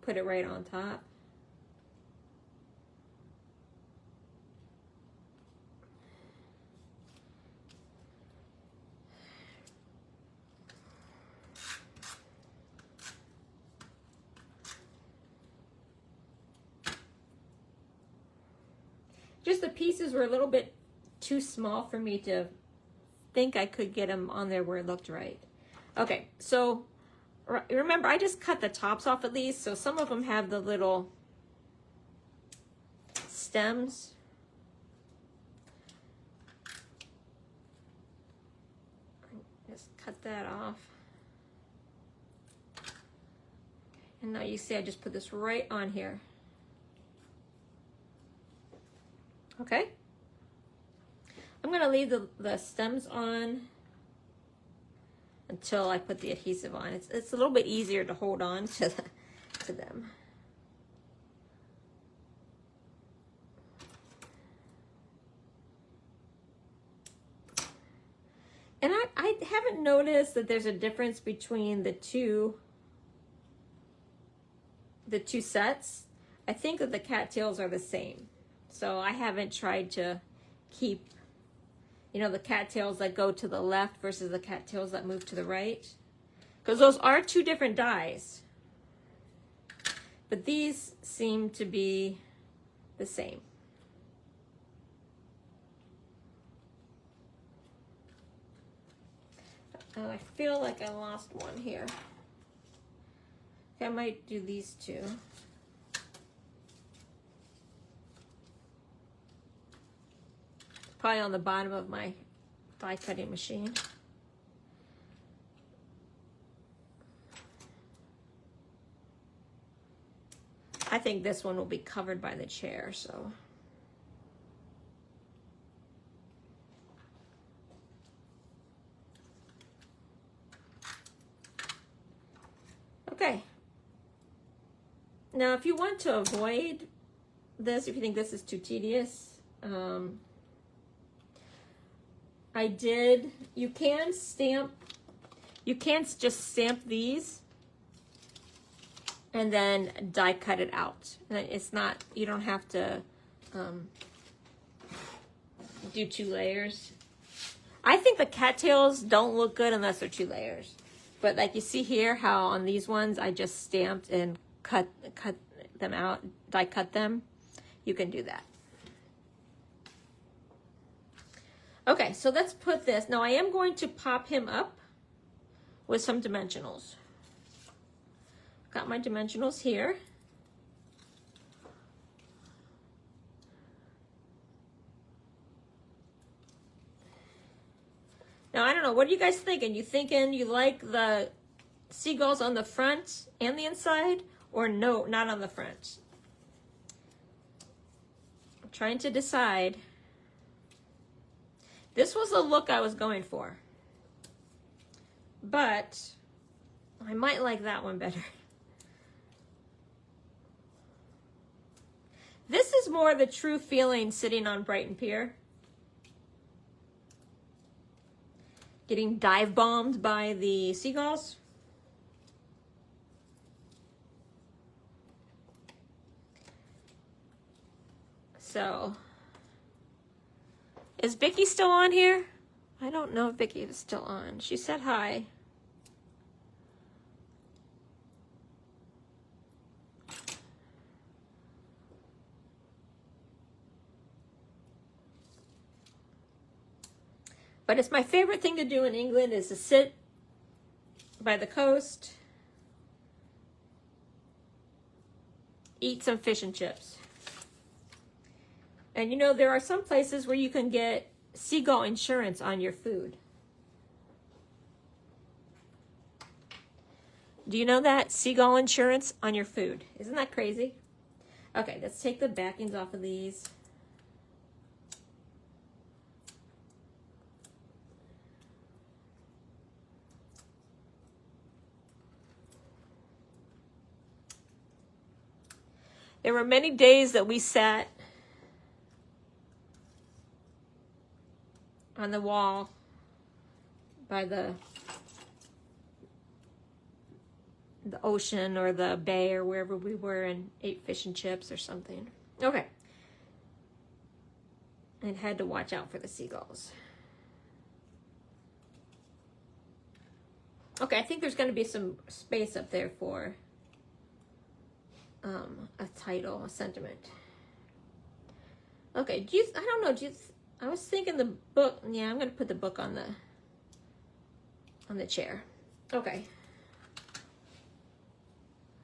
put it right on top. Just the pieces were a little bit too small for me to think I could get them on there where it looked right. Okay, so remember, I just cut the tops off at least, so some of them have the little stems. cut that off. And now you see I just put this right on here. Okay. I'm going to leave the stems on until I put the adhesive on. It's a little bit easier to hold on to them. And I haven't noticed that there's a difference between the two sets. I think that the cattails are the same. So I haven't tried to keep, you know, the cattails that go to the left versus the cattails that move to the right. Because those are two different dyes. But these seem to be the same. Oh, I feel like I lost one here. Okay, I might do these two. Probably on the bottom of my die cutting machine. I think this one will be covered by the chair, so. Okay. Now, if you want to avoid this, if you think this is too tedious, you can just stamp these and then die cut it out. And it's not, you don't have to do 2 layers. I think the cattails don't look good unless they're 2 layers. But like you see here, how on these ones, I just stamped and cut them out, die cut them. You can do that. Okay, so let's put this. Now I am going to pop him up with some dimensionals. Got my dimensionals here. Now, I don't know, what are you guys thinking? You thinking you like the seagulls on the front and the inside? Or no, not on the front? I'm trying to decide. This was the look I was going for. But I might like that one better. This is more the true feeling sitting on Brighton Pier. Getting dive bombed by the seagulls. So, is Vicky still on here? I don't know if Vicky is still on. She said hi. But it's my favorite thing to do in England is to sit by the coast, eat some fish and chips. And you know, there are some places where you can get seagull insurance on your food. Do you know that? Seagull insurance on your food. Isn't that crazy? Okay, let's take the backings off of these. There were many days that we sat on the wall by the ocean or the bay or wherever we were and ate fish and chips or something. Okay. And had to watch out for the seagulls. Okay, I think there's going to be some space up there for a title, a sentiment. Okay, I don't know, I was thinking the book, yeah, I'm going to put the book on the chair. Okay.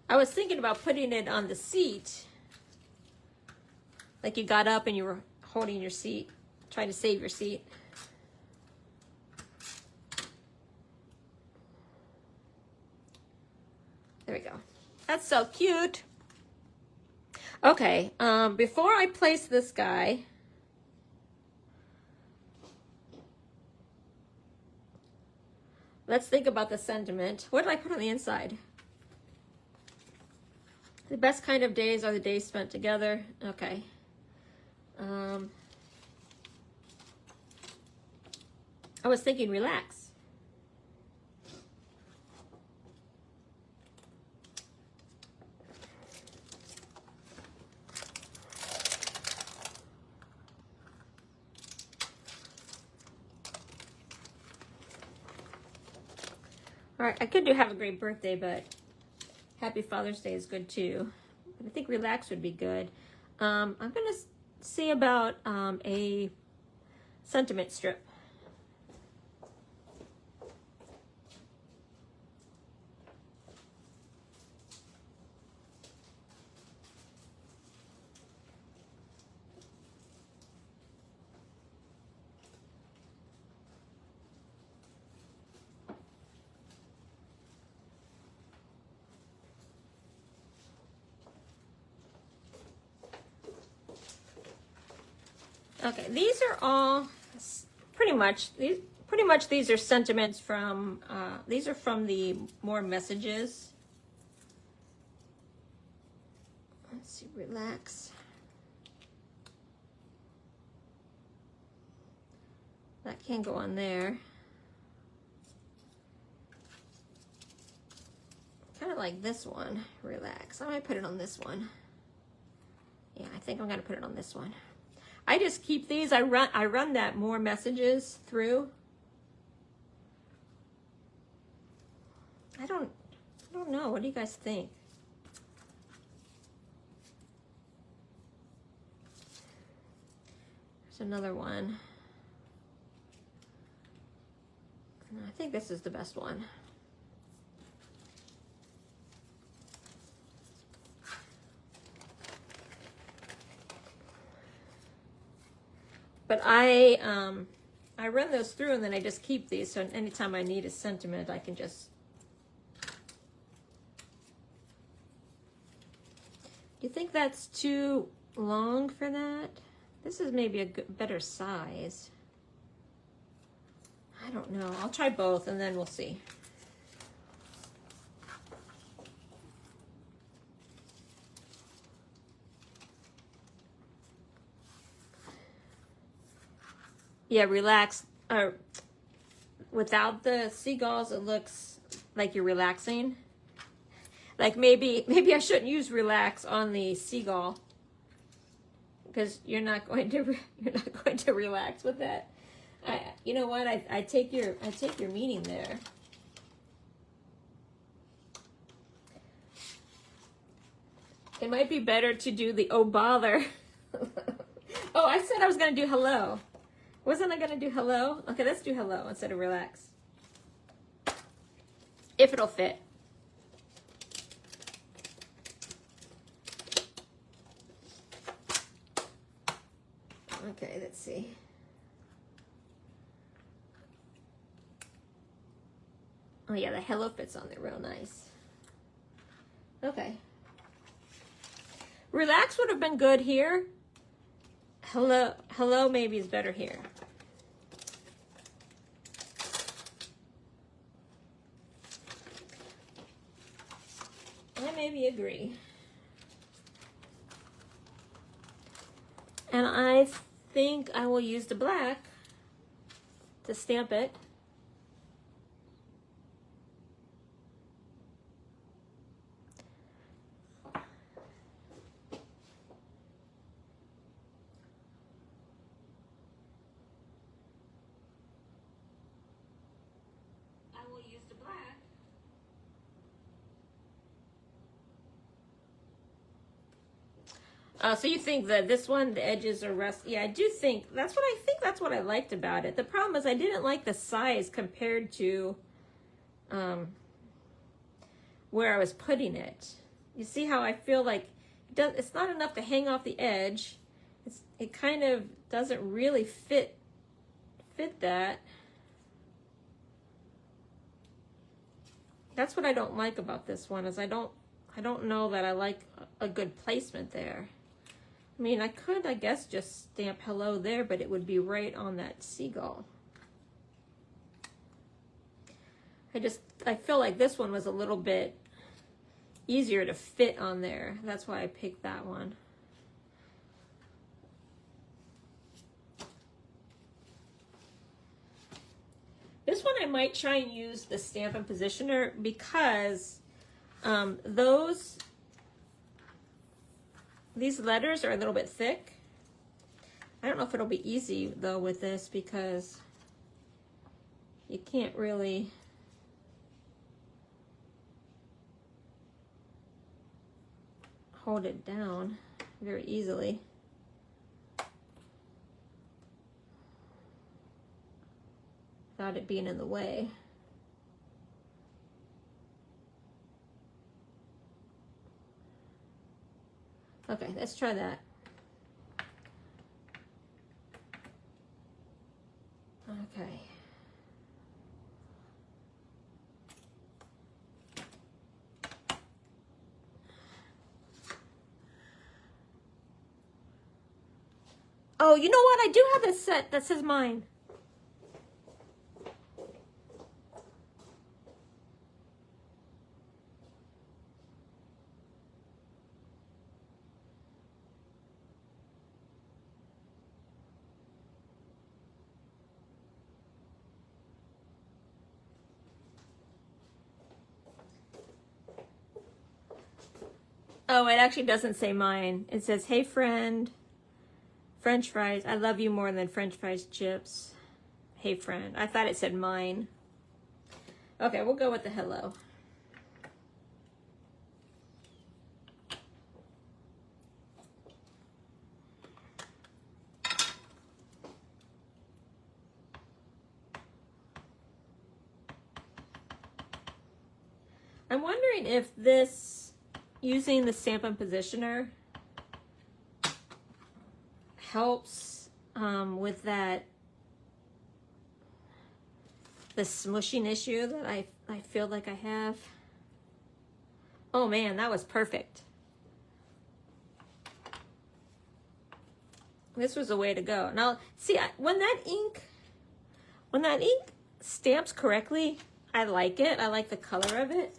I was thinking about putting it on the seat. Like you got up and you were holding your seat, trying to save your seat. There we go. That's so cute. Okay, before I place this guy, let's think about the sentiment. What did I put on the inside? The best kind of days are the days spent together. Okay. I was thinking relax. All right, I could do have a great birthday, but Happy Father's Day is good too. But I think relax would be good. I'm gonna see about a sentiment strip. Okay, these are all pretty much these are sentiments from these are from the more messages. Let's see, relax. That can go on there. Kind of like this one, relax. I might put it on this one. Yeah, I think I'm gonna put it on this one. I just keep these. I run that more messages through. I don't know. What do you guys think? There's another one. I think this is the best one. But I run those through and then I just keep these, so anytime I need a sentiment, I can just. Do you think that's too long for that? This is maybe a better size. I don't know. I'll try both and then we'll see. Yeah, relax. Without the seagulls, it looks like you're relaxing. Like maybe I shouldn't use relax on the seagull because you're not going to relax with that. You know what? I take your meaning there. It might be better to do the oh bother. Oh, I said I was going to do hello. Wasn't I going to do hello? Okay, let's do hello instead of relax. If it'll fit. Okay, let's see. Oh yeah, the hello fits on there real nice. Okay. Relax would have been good here. Hello maybe is better here. I maybe agree. And I think I will use the black to stamp it. So you think that this one, the edges are rusty? Yeah, I do think that's what I liked about it. The problem is I didn't like the size compared to where I was putting it. You see how I feel like it's not enough to hang off the edge. It kind of doesn't really fit that. That's what I don't like about this one, is I don't know that I like a good placement there. I mean, I could, I guess, just stamp hello there, but it would be right on that seagull. I feel like this one was a little bit easier to fit on there. That's why I picked that one. This one I might try and use the Stampin' Positioner because these letters are a little bit thick. I don't know if it'll be easy though with this because you can't really hold it down very easily. Without it being in the way. Okay, let's try that. Okay. Oh, you know what? I do have a set that says mine. Oh, it actually doesn't say mine. It says, hey friend, French fries. I love you more than French fries chips. Hey friend. I thought it said mine. Okay, we'll go with the hello. I'm wondering if this, using the Stampin' Positioner, helps with that, the smushing issue that I feel like I have. Oh man, that was perfect. This was the way to go. Now, see, when that ink stamps correctly, I like it. I like the color of it.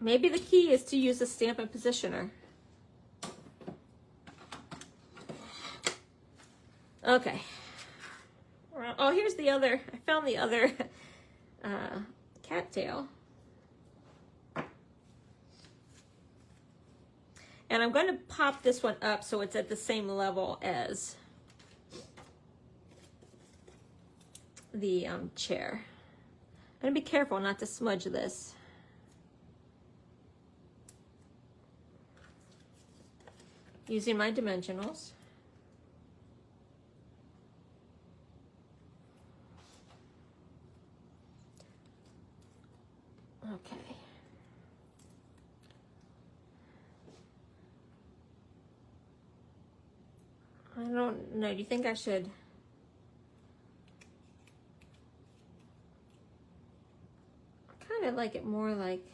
Maybe the key is to use a Stampin' Positioner. Okay. Oh, here's the other. I found the other cattail. And I'm going to pop this one up so it's at the same level as the chair. I'm going to be careful not to smudge this. Using my dimensionals. Okay. I don't know. Do you think I should? I kind of like it more like.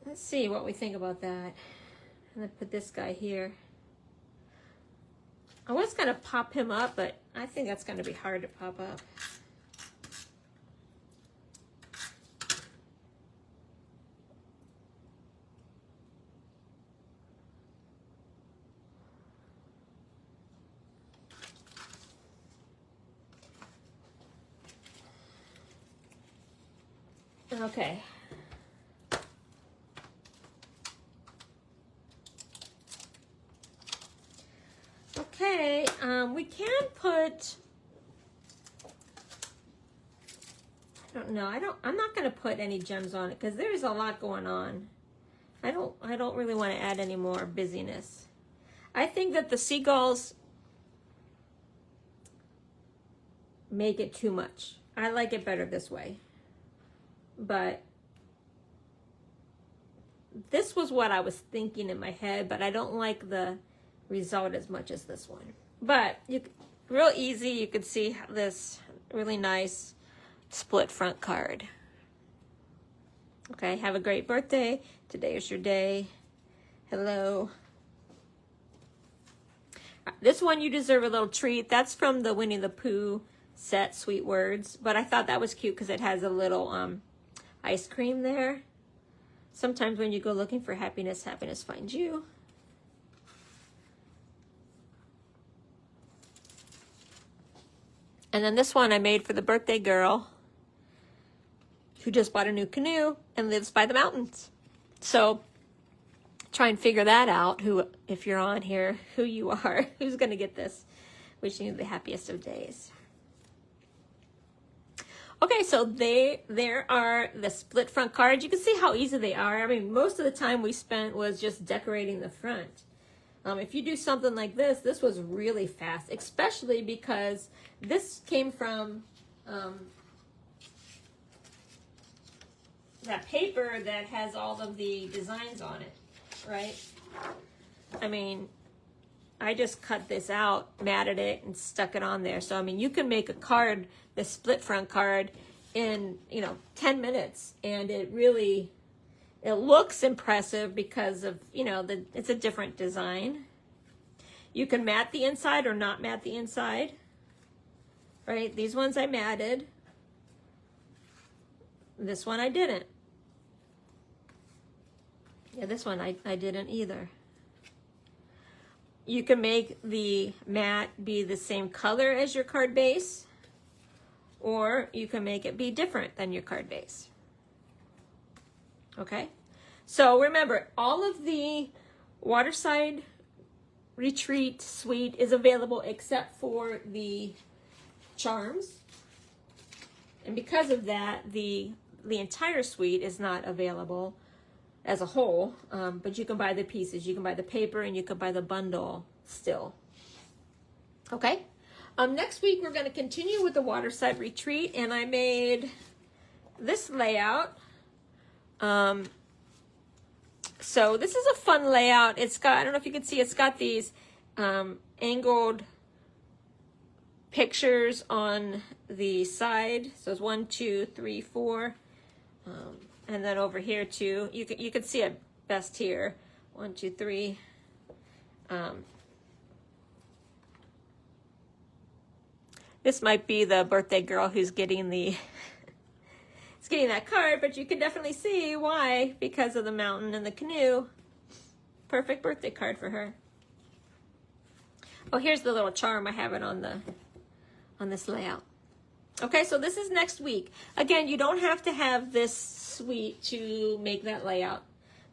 Let's see what we think about that. I'm gonna put this guy here. I was gonna pop him up, but I think that's gonna be hard to pop up. Okay. Okay, we can put, I don't know, I'm not going to put any gems on it because there's a lot going on. I don't really want to add any more busyness. I think that the seagulls make it too much. I like it better this way. But this was what I was thinking in my head, but I don't like the result as much as this one. But real easy, you could see this really nice split front card. Okay, have a great birthday. Today is your day. Hello. This one, you deserve a little treat. That's from the Winnie the Pooh set, Sweet Words. But I thought that was cute because it has a little ice cream there. Sometimes when you go looking for happiness, happiness finds you. And then this one I made for the birthday girl who just bought a new canoe and lives by the mountains. So try and figure that out, who, if you're on here, who you are, who's going to get this. Wishing you the happiest of days. Okay, so there are the split front cards. You can see how easy they are. I mean, most of the time we spent was just decorating the front. If you do something like this was really fast, especially because this came from that paper that has all of the designs on it, right? I mean, I just cut this out, matted it, and stuck it on there. So, I mean, you can make a card, the split front card, in, 10 minutes. And it looks impressive because of, it's a different design. You can mat the inside or not mat the inside, right? These ones I matted. This one I didn't. Yeah, this one I didn't either. You can make the mat be the same color as your card base, or you can make it be different than your card base. Okay? So remember, all of the Waterside Retreat Suite is available except for the charms. And because of that, the entire suite is not available as a whole, but you can buy the pieces. You can buy the paper and you can buy the bundle still. Okay? Next week we're going to continue with the Waterside Retreat, and I made this layout. So this is a fun layout. It's got, I don't know if you can see, it's got these angled pictures on the side. So it's 1, 2, 3, 4. And then over here too, you can see it best here. 1, 2, 3. This might be the birthday girl who's getting that card, but you can definitely see why, because of the mountain and the canoe. Perfect birthday card for her. Oh, here's the little charm. I have it on this layout. Okay, so this is next week. Again, you don't have to have this suite to make that layout.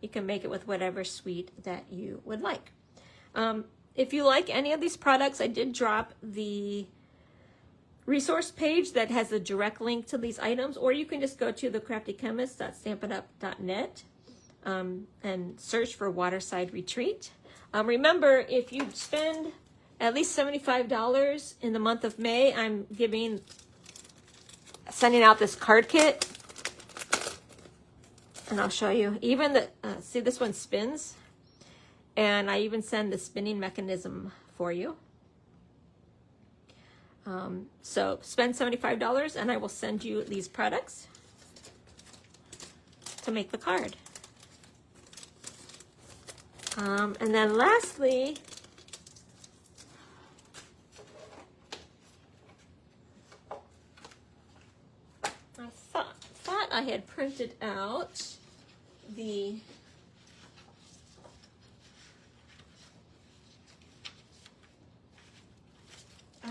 You can make it with whatever suite that you would like. If you like any of these products, I did drop the resource page that has a direct link to these items, or you can just go to thecraftychemist.stampinup.net and search for Waterside Retreat. Remember, if you spend at least $75 in the month of May, I'm sending out this card kit, and I'll show you. Even the see, this one spins, and I even send the spinning mechanism for you. So spend $75 and I will send you these products to make the card. And then lastly, I thought I had printed out the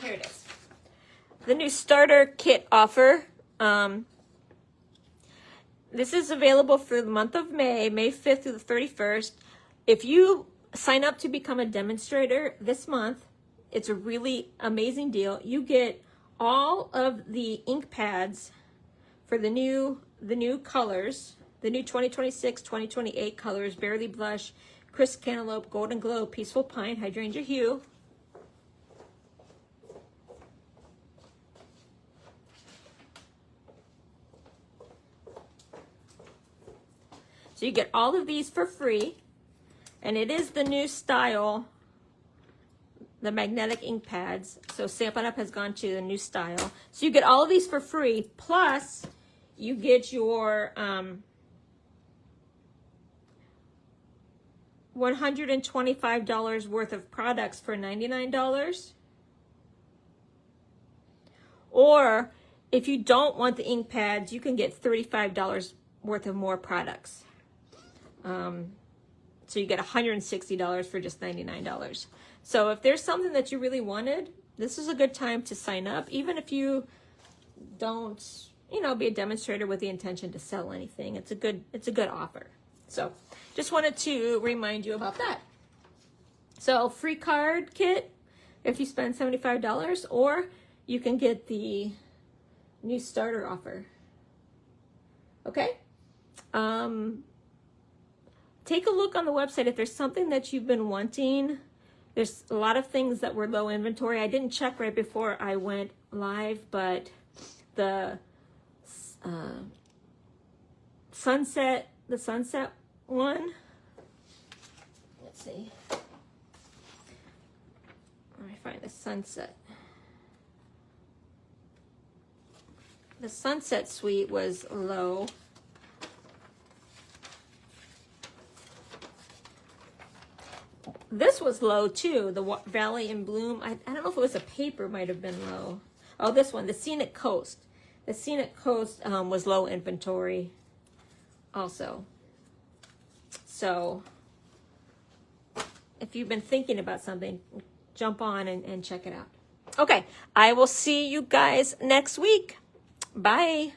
here it is. The new starter kit offer. This is available for the month of May 5th through the 31st. If you sign up to become a demonstrator this month, it's a really amazing deal. You get all of the ink pads for the new colors, the new 2026, 2028 colors: Barely Blush, Crisp Cantaloupe, Golden Glow, Peaceful Pine, Hydrangea Hue. So you get all of these for free. And it is the new style, the magnetic ink pads. So Stampin' Up has gone to the new style. So you get all of these for free, plus you get your $125 worth of products for $99. Or if you don't want the ink pads, you can get $35 worth of more products. So you get $160 for just $99. So if there's something that you really wanted, this is a good time to sign up. Even if you don't, you know, be a demonstrator with the intention to sell anything, it's a good offer. So just wanted to remind you about that. So free card kit if you spend $75, or you can get the new starter offer. Okay? Take a look on the website if there's something that you've been wanting. There's a lot of things that were low inventory. I didn't check right before I went live, but the sunset one. Let's see. Let me find the sunset. The sunset suite was low. This was low too. The Valley in Bloom. I don't know if it was a paper, might have been low. Oh, this one, the Scenic Coast. The Scenic Coast was low inventory also. So if you've been thinking about something, jump on and check it out. Okay, I will see you guys next week. Bye.